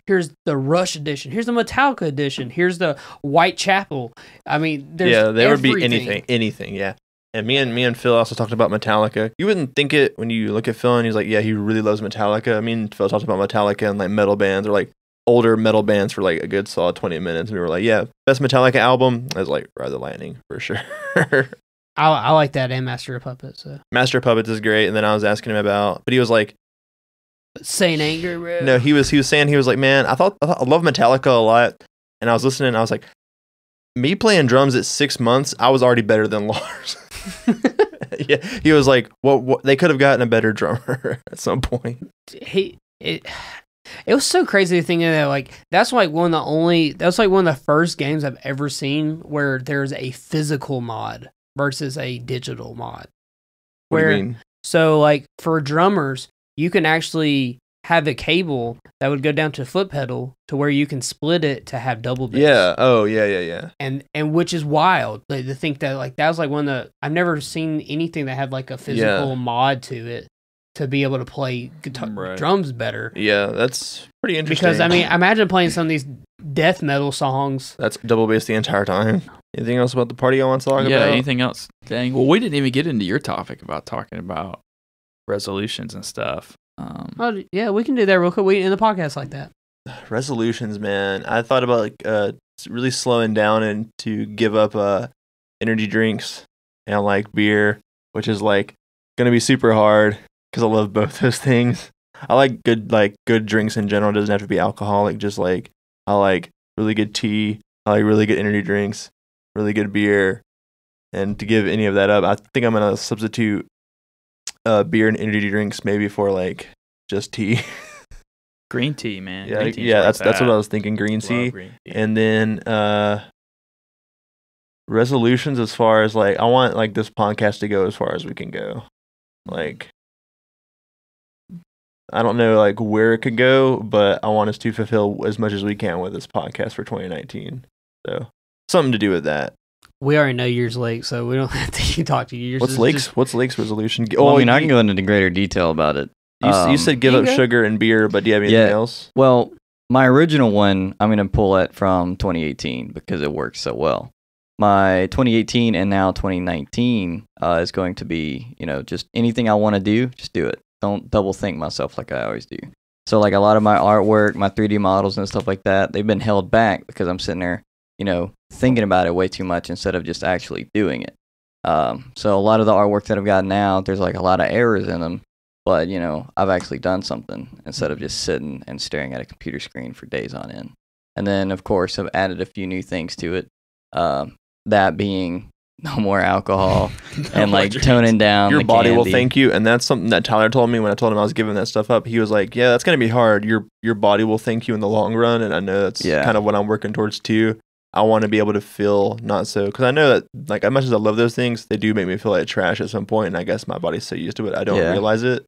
here's the Rush edition, here's the Metallica edition, here's the Whitechapel. I mean, there's there would be anything. Yeah. And me and Phil also talked about Metallica. You wouldn't think it when you look at Phil and he's like, yeah, he really loves Metallica. I mean, Phil talked about Metallica and like metal bands or like older metal bands for like a good solid 20 minutes. And we were like, yeah, best Metallica album is like Ride the Lightning for sure. I like that and Master of Puppets. So. Master of Puppets is great. And then I was asking him about, but he was like, Saint Anger, bro. No, he was saying, he was like, man, I love Metallica a lot. And I was listening and I was like, me playing drums at 6 months, I was already better than Lars. Yeah, he was like, what they could have gotten a better drummer at some point. It was so crazy to think that like that's like one of the first games I've ever seen where there's a physical mod versus a digital mod. What do you mean? So like for drummers, you can actually have a cable that would go down to a foot pedal to where you can split it to have double bass. Yeah. Oh, yeah. And which is wild to think that like that was like one of the I've never seen anything that had like a physical mod to it to be able to play drums better. Yeah, that's pretty interesting. Because I mean, imagine playing some of these death metal songs. That's double bass the entire time. Anything else about the party I want to talk about? Yeah, anything else? Dang. Well, we didn't even get into your topic about talking about resolutions and stuff. Yeah, we can do that real quick. We in the podcast like that. Resolutions, man. I thought about like really slowing down and to give up energy drinks and like beer, which is like gonna be super hard because I love both those things. I like good drinks in general. It doesn't have to be alcoholic. Just like I like really good tea. I like really good energy drinks, really good beer, and to give any of that up, I think I'm gonna substitute beer and energy drinks maybe for like just tea. Green tea, man. Yeah, that's what I was thinking. Green tea. And then resolutions as far as like I want like this podcast to go as far as we can go. Like I don't know like where it could go, but I want us to fulfill as much as we can with this podcast for 2019. So something to do with that. We already know yours, Lake, so we don't have to talk to you. What's Lake's resolution? Well, I mean, I can go into greater detail about it. You said give up sugar and beer, but do you have anything else? Well, my original one, I'm going to pull it from 2018 because it works so well. My 2018 and now 2019 is going to be, just anything I want to do, just do it. Don't double think myself like I always do. So like a lot of my artwork, my 3D models and stuff like that, they've been held back because I'm sitting there, thinking about it way too much instead of just actually doing it. So a lot of the artwork that I've got now, there's like a lot of errors in them. But, I've actually done something instead of just sitting and staring at a computer screen for days on end. And then, of course, I've added a few new things to it. That being no more alcohol and like toning down your the body candy. will thank you. And that's something that Tyler told me when I told him I was giving that stuff up. He was like, yeah, that's going to be hard. Your body will thank you in the long run. And I know that's kind of what I'm working towards too. I want to be able to feel not so, because I know that like as much as I love those things, they do make me feel like trash at some point. And I guess my body's so used to it, I don't realize it.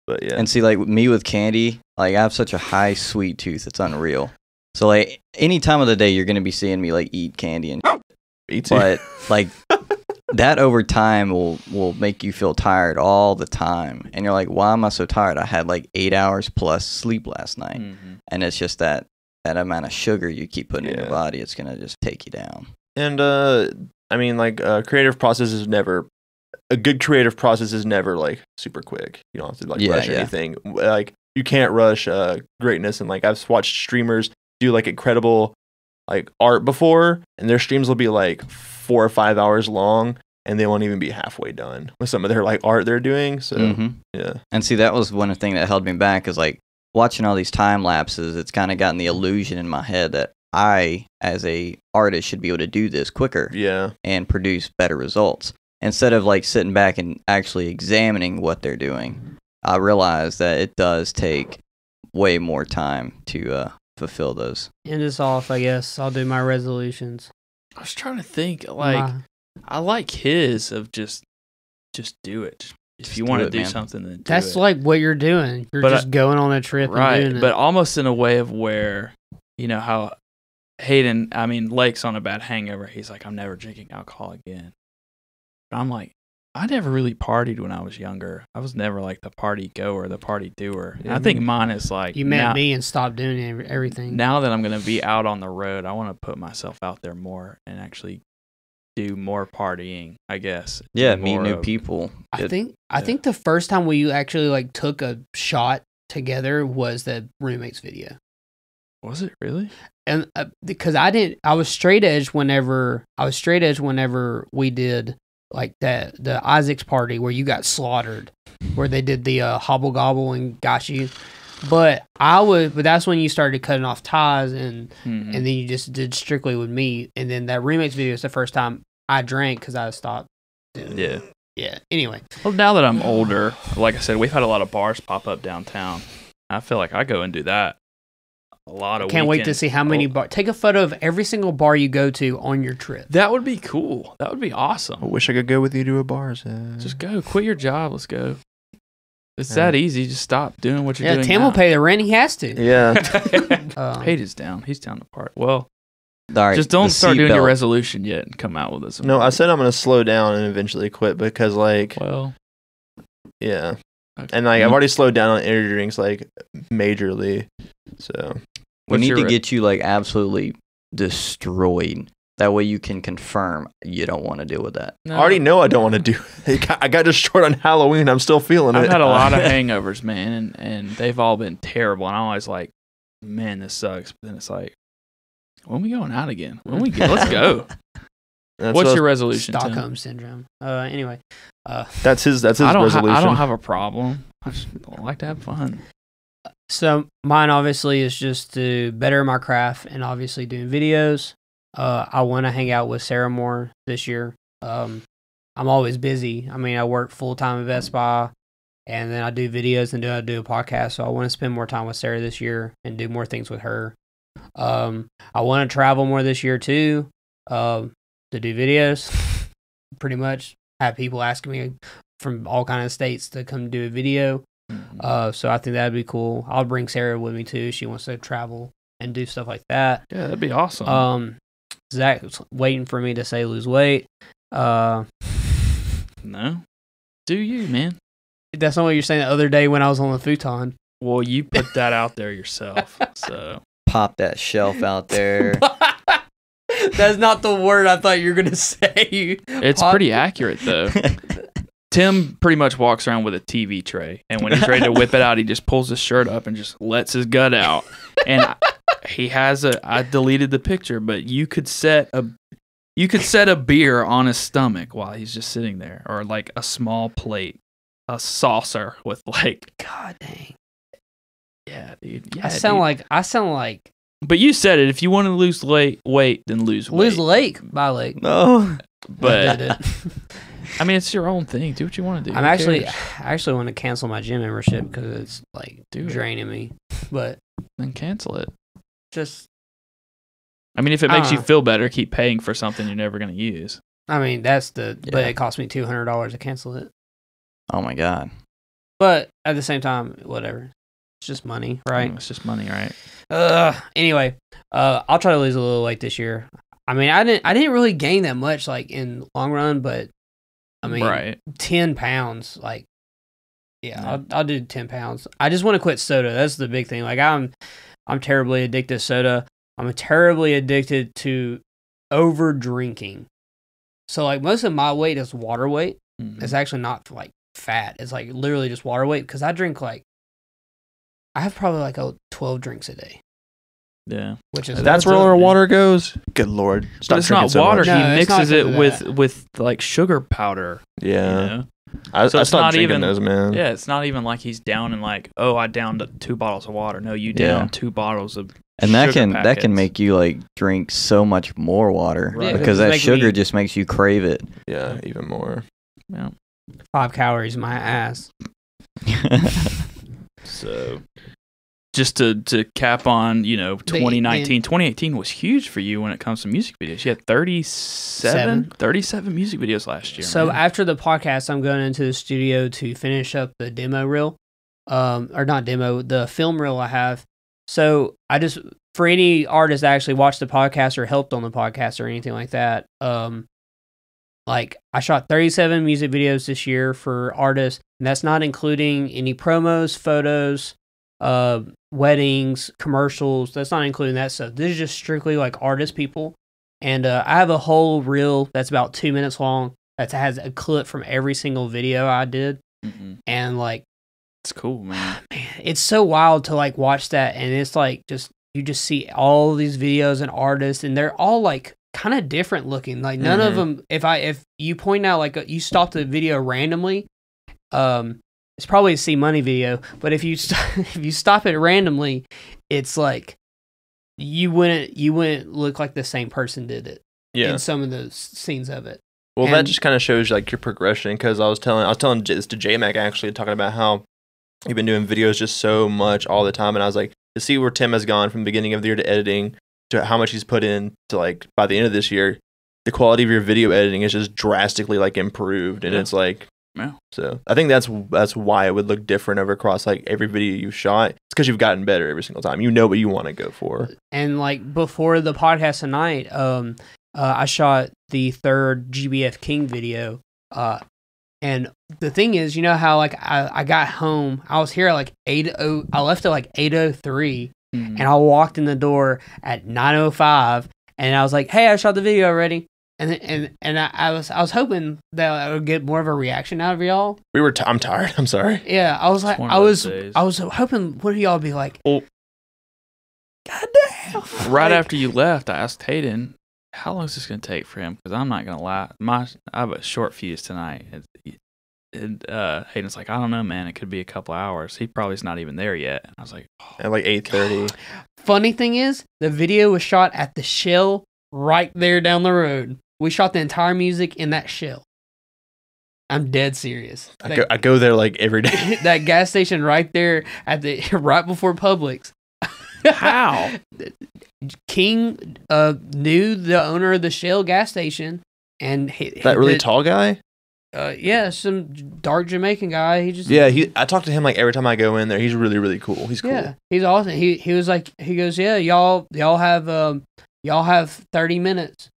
But yeah. And see, like me with candy, like I have such a high sweet tooth, it's unreal. So like any time of the day, you're gonna be seeing me like eat candy and. Me too. But like that over time will make you feel tired all the time, and you're like, why am I so tired? I had like 8 hours plus sleep last night, and it's just that amount of sugar you keep putting in your body, it's gonna just take you down. And I mean, like creative process is never. A good creative process is never like super quick. You don't have to like rush anything. Like you can't rush greatness. And like I've watched streamers do like incredible like art before, and their streams will be like 4 or 5 hours long, and they won't even be halfway done with some of their like art they're doing. So yeah. And see, that was one thing that held me back is like watching all these time lapses. It's kind of gotten the illusion in my head that I, as a artist, should be able to do this quicker. And produce better results. Instead of like sitting back and actually examining what they're doing, I realized that it does take way more time to fulfill those. End this off, I guess. I'll do my resolutions. I was trying to think, like, I like his of just do it. If you want to do something, then do it. That's like what you're doing. You're just going on a trip and doing it. But almost in a way of where, how Hayden, I mean, Lake's on a bad hangover. He's like, I'm never drinking alcohol again. But I'm like, I never really partied when I was younger. I was never like the party goer, the party doer. I think mine is like You met me and stopped doing everything. now that I'm going to be out on the road, I want to put myself out there more and actually do more partying, I guess. Yeah, Do meet more new of- people. I think the first time we actually like took a shot together was the roommates video. Was it really? And because I was straight edge whenever we did like the Isaac's party where you got slaughtered, where they did the hobble gobble and got you. But that's when you started cutting off ties and then you just did strictly with me. And then that roommates video is the first time I drank because I stopped. Yeah. Yeah. Anyway, Well, now that I'm older, like I said, we've had a lot of bars pop up downtown. I feel like I go and do that a lot of can't wait to weekends. see how many bars. Take a photo of every single bar you go to on your trip. That would be cool. That would be I awesome. wish I could go with you to a bar. Zach. Just go. Quit your job. Let's go. It's that easy. Just stop doing what you're Yeah, doing Tim now. will pay the rent. He has to. Yeah. Hayden's down. He's down to part. Well, All right, just don't the start doing your seatbelt. resolution yet and come out with us. No, I said I'm gonna slow down and eventually quit because, like, Well, yeah, okay. and like I've already slowed down on energy drinks like majorly. So We What's need your to re- get you like absolutely destroyed. That way you can confirm you don't want to deal with that. I already know I don't want to do it. I got destroyed on Halloween. I'm still feeling I've it. had a lot of hangovers, man, and they've all been terrible. And I'm always like, man, this sucks. But then it's like, when we going out again? Let's go. That's What's what- your resolution, Tim? Stockholm syndrome. Anyway, That's his I don't resolution. have a problem. I just like to have fun. so mine obviously is just to better my craft and obviously doing videos. I want to hang out with Sarah more this year. I'm always busy. I mean, I work full time at Best Buy, and then I do videos and I do a podcast. So I want to spend more time with Sarah this year and do more things with her. I want to travel more this year too, to do videos. Pretty much have people asking me from all kind of states to come do a video. So I think that'd be cool. I'll bring Sarah with me too. She wants to travel and do stuff like that. Yeah, that'd be awesome. Zach's waiting for me to say lose weight. No, do you, man? That's not what you're saying the other day when I was on the futon. Well, you put that out there yourself. So Pop that shelf out there. That's not the word I thought you were gonna say. it's pretty accurate though. Tim pretty much walks around with a TV tray, and when he's ready to whip it out, he just pulls his shirt up and just lets his gut out. And I deleted the picture, but you could set a beer on his stomach while he's just sitting there, or like a small plate, a saucer with like, God dang. yeah, dude. Yeah, I sound like But you said it. If you want to lose weight, then lose weight. lose lake by lake. No. But Did it. I mean, it's your own thing. Do what you want to do. I Who actually cares? want to cancel my gym membership because it's like Do it. draining me. But Then cancel it. just, I mean, if it makes you Uh. feel better, keep paying for something you're never going to use. I mean, but Yeah. it cost me $200 to cancel it. Oh my god. But at the same time, whatever. It's just money, right? It's just money, right? Anyway, I'll try to lose a little weight this year. I mean, I didn't really gain that much, like in long run, but I mean, Right. 10 pounds, like, yeah, Yeah. I'll do 10 pounds. I just want to quit soda. That's the big thing. Like, I'm terribly addicted to soda. I'm terribly addicted to over drinking. So, like, most of my weight is water weight. Mhm. It's actually not like fat. It's like literally just water weight because I drink like, I have probably like 12 drinks a day, Yeah. which is That's where all our water goes. Good lord! But Stop it's not drinking so water. much. No, He it's not mixes it because of with like sugar powder. Yeah, You know? I So it's stopped not drinking even- those, man. Yeah, it's not even like he's down and like, oh, I downed 2 bottles of water. No, you Yeah. down 2 bottles of And that sugar can packets. make you like drink so much more water Right. Yeah, because it's that making sugar me- just makes you crave it. Yeah, even more. Yeah. 5 calories, my ass. So just to cap on, 2019, 2018 was huge for you when it comes to music videos. You had 37 music videos last year. So man. after the podcast, I'm going into the studio to finish up the demo reel, or not demo, the film reel I have. So I just for any artist that actually watched the podcast or helped on the podcast or anything like that, like I shot 37 music videos this year for artists, and that's not including any promos, photos, weddings, commercials. That's not including that stuff. This is just strictly like artist people. And I have a whole reel that's about 2 minutes long that has a clip from every single video I did. And like, it's cool, man. It's so wild to like watch that, and it's like you just see all these videos and artists, and they're all like kind of different looking. Like none of them. If you point out like you stop the video randomly, it's probably a C Money video. But if you stop it randomly, it's like you wouldn't look like the same person did it. Yeah. In some of those scenes of it. Well, that just kind of shows like your progression, because I was telling this to J-Mac, actually, talking about how you've been doing videos just so much all the time, and I was like, to see where Tim has gone from the beginning of the year to editing to how much he's put in to like by the end of this year, the quality of your video editing is just drastically like improved, and it's like, so I think that's why it would look different over across like every video you've shot. It's because you've gotten better every single time. You know what you want to go for. And like before the podcast tonight, I shot the third GBF King video, and the thing is, you know how like I got home, I was here at like I left at like 8:03, and I walked in the door at 9:05, and I was like, "Hey, I shot the video already," and I was hoping that I would get more of a reaction out of y'all. I'm tired. I'm sorry. Yeah, I was like, I was hoping what do y'all be like? Well, goddamn! Right after you left, I asked Hayden, how long is this going to take for him? Because I'm not going to lie. I have a short fuse tonight. Hayden's like, I don't know, man. It could be a couple hours. He probably is not even there yet. And I was like, at like 8:30. Funny thing is, the video was shot at the Shell right there down the road. We shot the entire music in that Shell. I'm dead serious. I go there like every day. That gas station right there right before Publix. how? King knew the owner of the Shell gas station, and that really tall guy. Yeah, some dark Jamaican guy. I talk to him like every time I go in there. He's really, really cool. He's cool. Yeah, he's awesome. He was like, he goes, yeah, y'all have 30 minutes,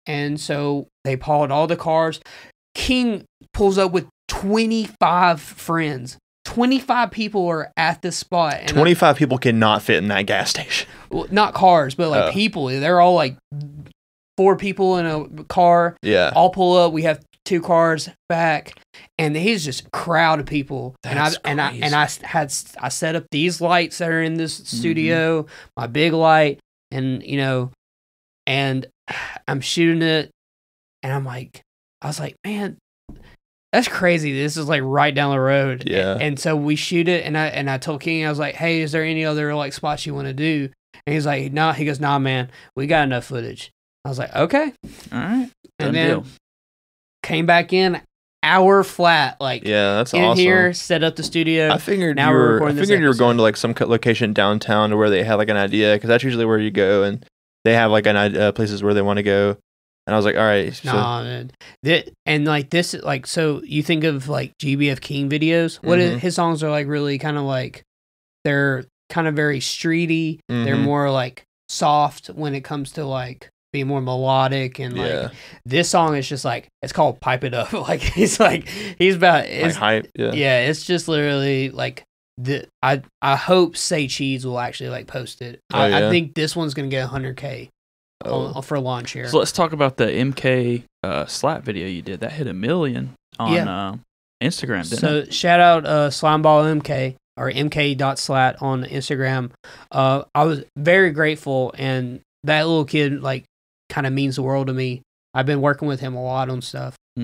and so they pulled all the cars. King pulls up with 25 friends. 25 people are at the spot. And 25 people cannot fit in that gas station. Well, not cars, but like people. They're all like 4 people in a car. Yeah. All pull up. We have 2 cars back, and he's just a crowd of people. That's crazy. I set up these lights that are in this studio, my big light, and and I'm shooting it, and I was like, man, that's crazy. This is like right down the road. Yeah. And so we shoot it, and I told King, I was like, hey, is there any other like spots you want to do? And he's like, no. He goes, nah, man, we got enough footage. I was like, okay. All right. And then came back in hour flat, like that's in awesome. here, set up the studio. I figured you were going to like some location downtown to where they had like an idea, because that's usually where you go, and they have like an places where they want to go. And I was like, all right. So. Nah, man. And like this, like, so you think of like GBF King videos. What his songs are like really kind of like, they're kind of very streety. They're more like soft when it comes to like being more melodic, and like this song is just like, it's called Pipe It Up. Like he's about it's like hype. Yeah, it's just literally like I hope Say Cheese will actually like post it. I think this one's gonna get 100K for launch here. So let's talk about the MK slap video you did. That hit 1 million on Instagram, didn't it? So shout out Slimeball MK, or mk.slat on Instagram. I was very grateful, and that little kid like kind of means the world to me. I've been working with him a lot on stuff. I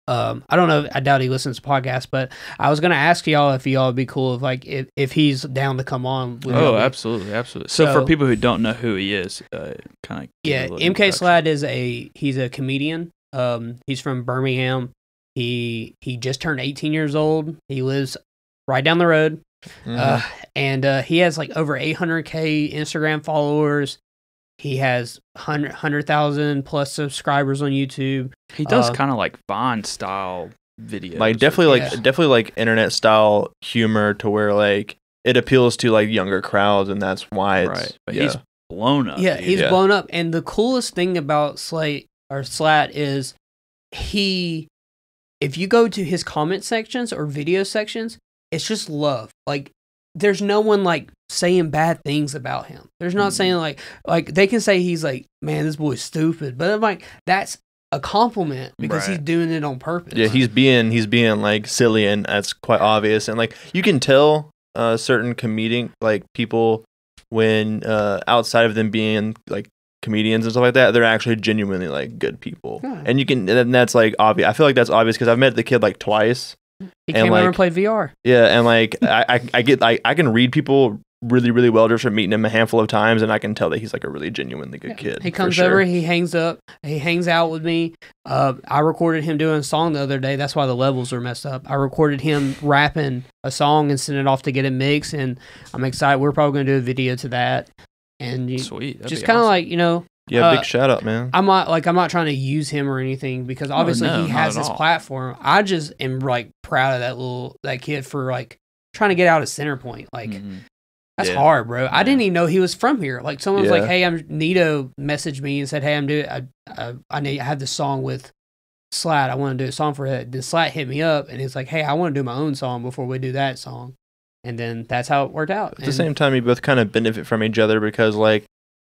don't know. I doubt he listens to podcasts, but I was gonna ask y'all if y'all would be cool if he's down to come on. Absolutely. So for people who don't know who he is, kind of MK Slad he's a comedian. He's from Birmingham. He just turned 18 years old. He lives right down the road, and he has like over 800K Instagram followers. He has 100,000 plus subscribers on YouTube. He does kind of like Vine style videos, like definitely like internet style humor, to where like it appeals to like younger crowds, and that's why it's right. But blown up. Yeah, dude. he's blown up. And the coolest thing about Slat is if you go to his comment sections or video sections, it's just love. Like, there's no one like saying bad things about him. There's not saying like they can say he's like, man, this boy's stupid, but I'm like, that's a compliment because he's doing it on purpose. Yeah, he's being like silly, and that's quite obvious. And like you can tell certain comedic like people when outside of them being like comedians and stuff like that, they're actually genuinely like good people. Yeah. And that's like obvious. I feel like that's obvious because I've met the kid like twice. He came over and played VR. Yeah, and like I can read people really, really well just from meeting him a handful of times, and I can tell that he's like a really genuinely good kid. He comes over, he hangs out with me. I recorded him doing a song the other day. That's why the levels are messed up. I recorded him rapping a song and sent it off to get it mixed, and I'm excited. We're probably going to do a video to that. And sweet, just kind of like, you know. Yeah, big shout out, man. I'm not trying to use him or anything because obviously he has his platform. I just am like proud of that kid for like trying to get out of Center Point. Like that's hard, bro. Yeah. I didn't even know he was from here. Like someone was like, "Hey, Nito messaged me and said, "Hey, I have this song with Slat. I want to do a song for it." Then Slat hit me up and it's like, "Hey, I want to do my own song before we do that song." And then that's how it worked out. At the same time, you both kind of benefit from each other because like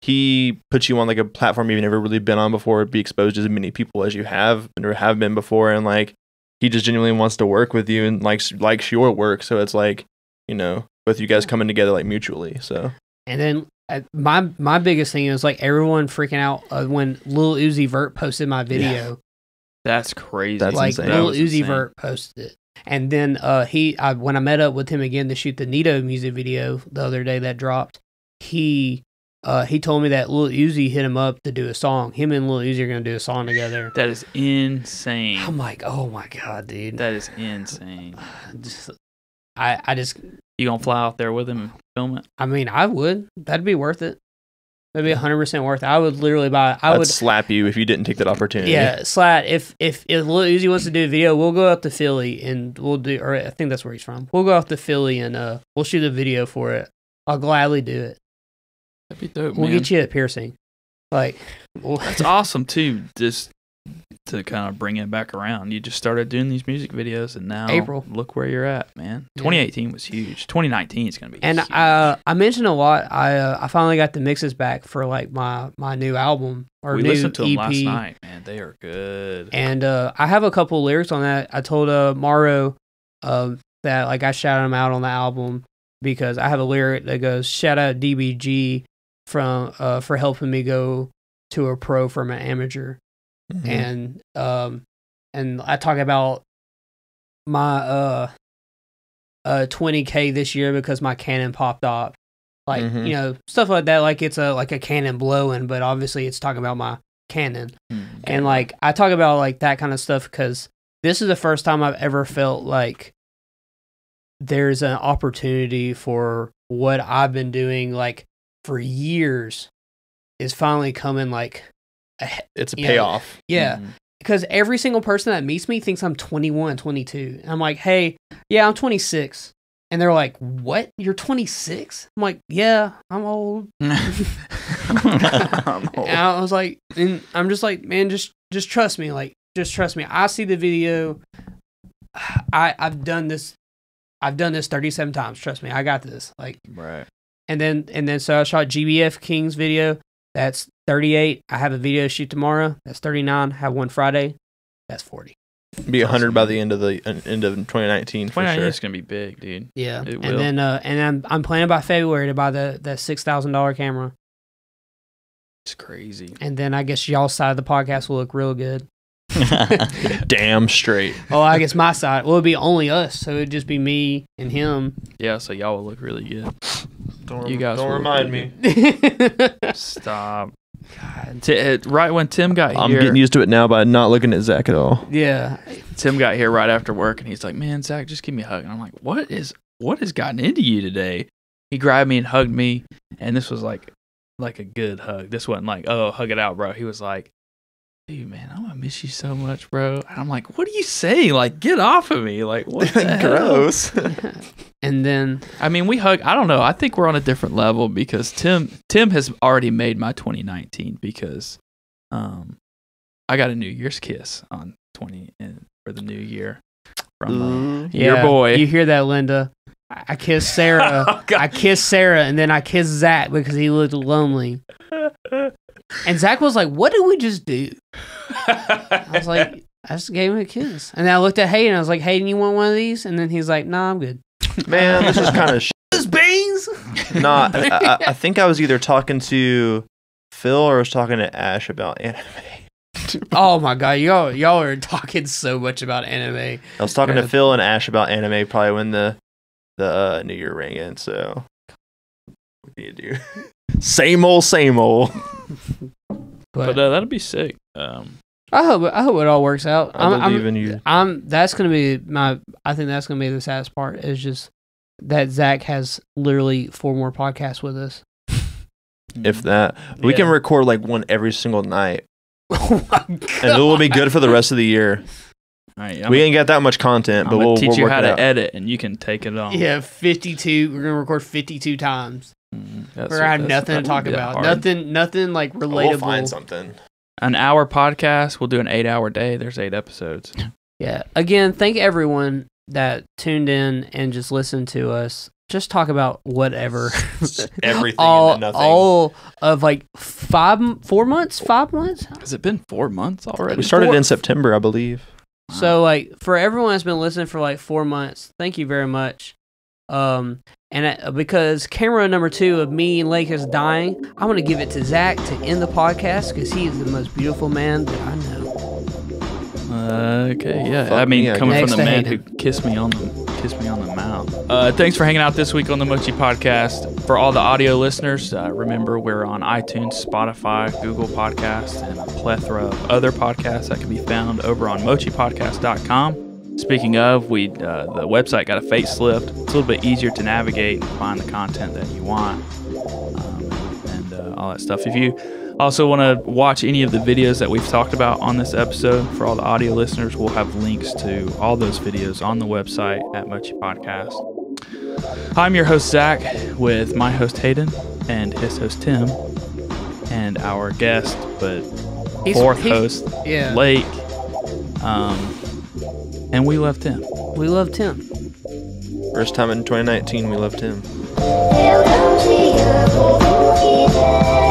he puts you on like a platform you've never really been on before, be exposed to as many people as you have been before, and like he just genuinely wants to work with you and likes your work. So it's like, you know, both you guys coming together like mutually. So and then my biggest thing is like everyone freaking out when Lil Uzi Vert posted my video. Yeah. That's crazy. That's like insane. Lil Uzi Vert posted it. And then when I met up with him again to shoot the Nito music video the other day that dropped, he told me that Lil Uzi hit him up to do a song. Him and Lil Uzi are going to do a song together. That is insane. I'm like, oh my God, dude. That is insane. I just... You going to fly out there with him and film it? I mean, I would. That'd be worth it. That'd be 100% worth it. I would literally buy... I would slap you if you didn't take that opportunity. Yeah, Slat. If Lil Uzi wants to do a video, we'll go out to Philly and we'll do... Or I think that's where he's from. We'll go out to Philly and we'll shoot a video for it. I'll gladly do it. That'd be dope, We'll get you a piercing. Like... That's awesome, too. Just to kind of bring it back around. You just started doing these music videos, and now April. Look where you're at, man. 2018 was huge. 2019 is going to be and huge. I mentioned a lot. I finally got the mixes back for like my new album or we new listened to EP. them last night, man. They are good. And I have a couple lyrics on that. I told Maro that like I shouted him out on the album because I have a lyric that goes, "Shout out DBG for helping me go to a pro from an amateur." Mm-hmm. And I talk about my 20K this year because my cannon popped off, like you know, stuff like that. Like it's a cannon blowing, but obviously it's talking about my cannon. And like I talk about like that kind of stuff because this is the first time I've ever felt like there's an opportunity for what I've been doing like for years is finally coming like. It's a payoff. Yeah. Because every single person that meets me thinks I'm 21, 22. And I'm like, hey, yeah, I'm 26. And they're like, what? You're 26? I'm like, yeah, I'm old. I'm old. And I was like, and I'm just like, man, just trust me. Like, just trust me. I see the video. I've done this 37 times. Trust me. I got this. Like, right. And then so I shot GBF King's video. That's 38. I have a video shoot tomorrow. That's 39. I have one Friday. That's 40. Be 100 by the end of 2019. 2019 sure. is gonna be big, dude. Yeah, it will. And then and I'm planning by February to buy the $6,000 camera. It's crazy. And then I guess y'all's side of the podcast will look real good. Damn straight. Oh, I guess my side. Well, it'd be only us, so it'd just be me and him. Yeah, so y'all will look really good. You guys don't remind me. Stop. Right when Tim got here, I'm getting used to it now by not looking at Zach at all. Yeah. Tim got here right after work, and he's like, "Man, Zach, just give me a hug." And I'm like, "What has gotten into you today?" He grabbed me and hugged me, and this was like a good hug. This wasn't like, "Oh, hug it out, bro." He was like, dude, man, I'm gonna miss you so much, bro. And I'm like, what are you saying? Like, get off of me. Like, what the hell? Gross. And then I mean, we hug. I don't know. I think we're on a different level because Tim has already made my 2019 because I got a New Year's kiss on 20 for the new year from your boy. You hear that, Linda? I kissed Sarah. Oh, God. I kissed Sarah, and then I kissed Zach because he looked lonely. And Zach was like, "What did we just do?" I was like, "I just gave him a kiss." And then I looked at Hayden. I was like, "Hayden, you want one of these?" And then he's like, "Nah, I'm good." Man, this is kind of This beans. Nah, I think I was either talking to Phil or I was talking to Ash about anime. Oh my god, y'all are talking so much about anime. I was talking to Phil and Ash about anime probably when the New Year rang in, so we need to do same old. But that'd be sick. I hope it all works out. I believe in you. That's gonna be I think that's gonna be the saddest part is just that Zach has literally 4 more podcasts with us. If that, we can record like one every single night. Oh my god! And it will be good for the rest of the year. All right, We ain't got that much content, but we'll teach you work how it to out. edit, and you can take it on. Yeah, 52. We're gonna record 52 times. That's- We're gonna have that's- nothing to that talk would be about. hard. Nothing like relatable. We'll find something. An hour podcast. We'll do an 8-hour day. There's 8 episodes. Yeah. Again, thank everyone that tuned in and just listened to us. Just talk about whatever. Everything all, and nothing. all of like 4 months. Has it been 4 monents already? We started in September, I believe. So like for everyone that's been listening for like 4 months, thank you very much. Because camera number 2 of me and Lake is dying, I'm gonna give it to Zach to end the podcast because he is the most beautiful man that I know. Okay, yeah. Fuck I mean, me, coming Next from the to man Hayden. who kissed me on the mouth. Thanks for hanging out this week on the Mochi Podcast. For all the audio listeners, remember we're on iTunes, Spotify, Google Podcasts, and a plethora of other podcasts that can be found over on mochipodcast.com. Speaking of, the website got a facelift. It's a little bit easier to navigate and find the content that you want, and all that stuff. If you also want to watch any of the videos that we've talked about on this episode, for all the audio listeners, we'll have links to all those videos on the website at Mochi Podcast. I'm your host, Zach, with my host, Hayden, and his host, Tim, and our guest, but fourth host, Yeah. Lake. And we love Tim. We love Tim. First time in 2019, we left him. Hello to you.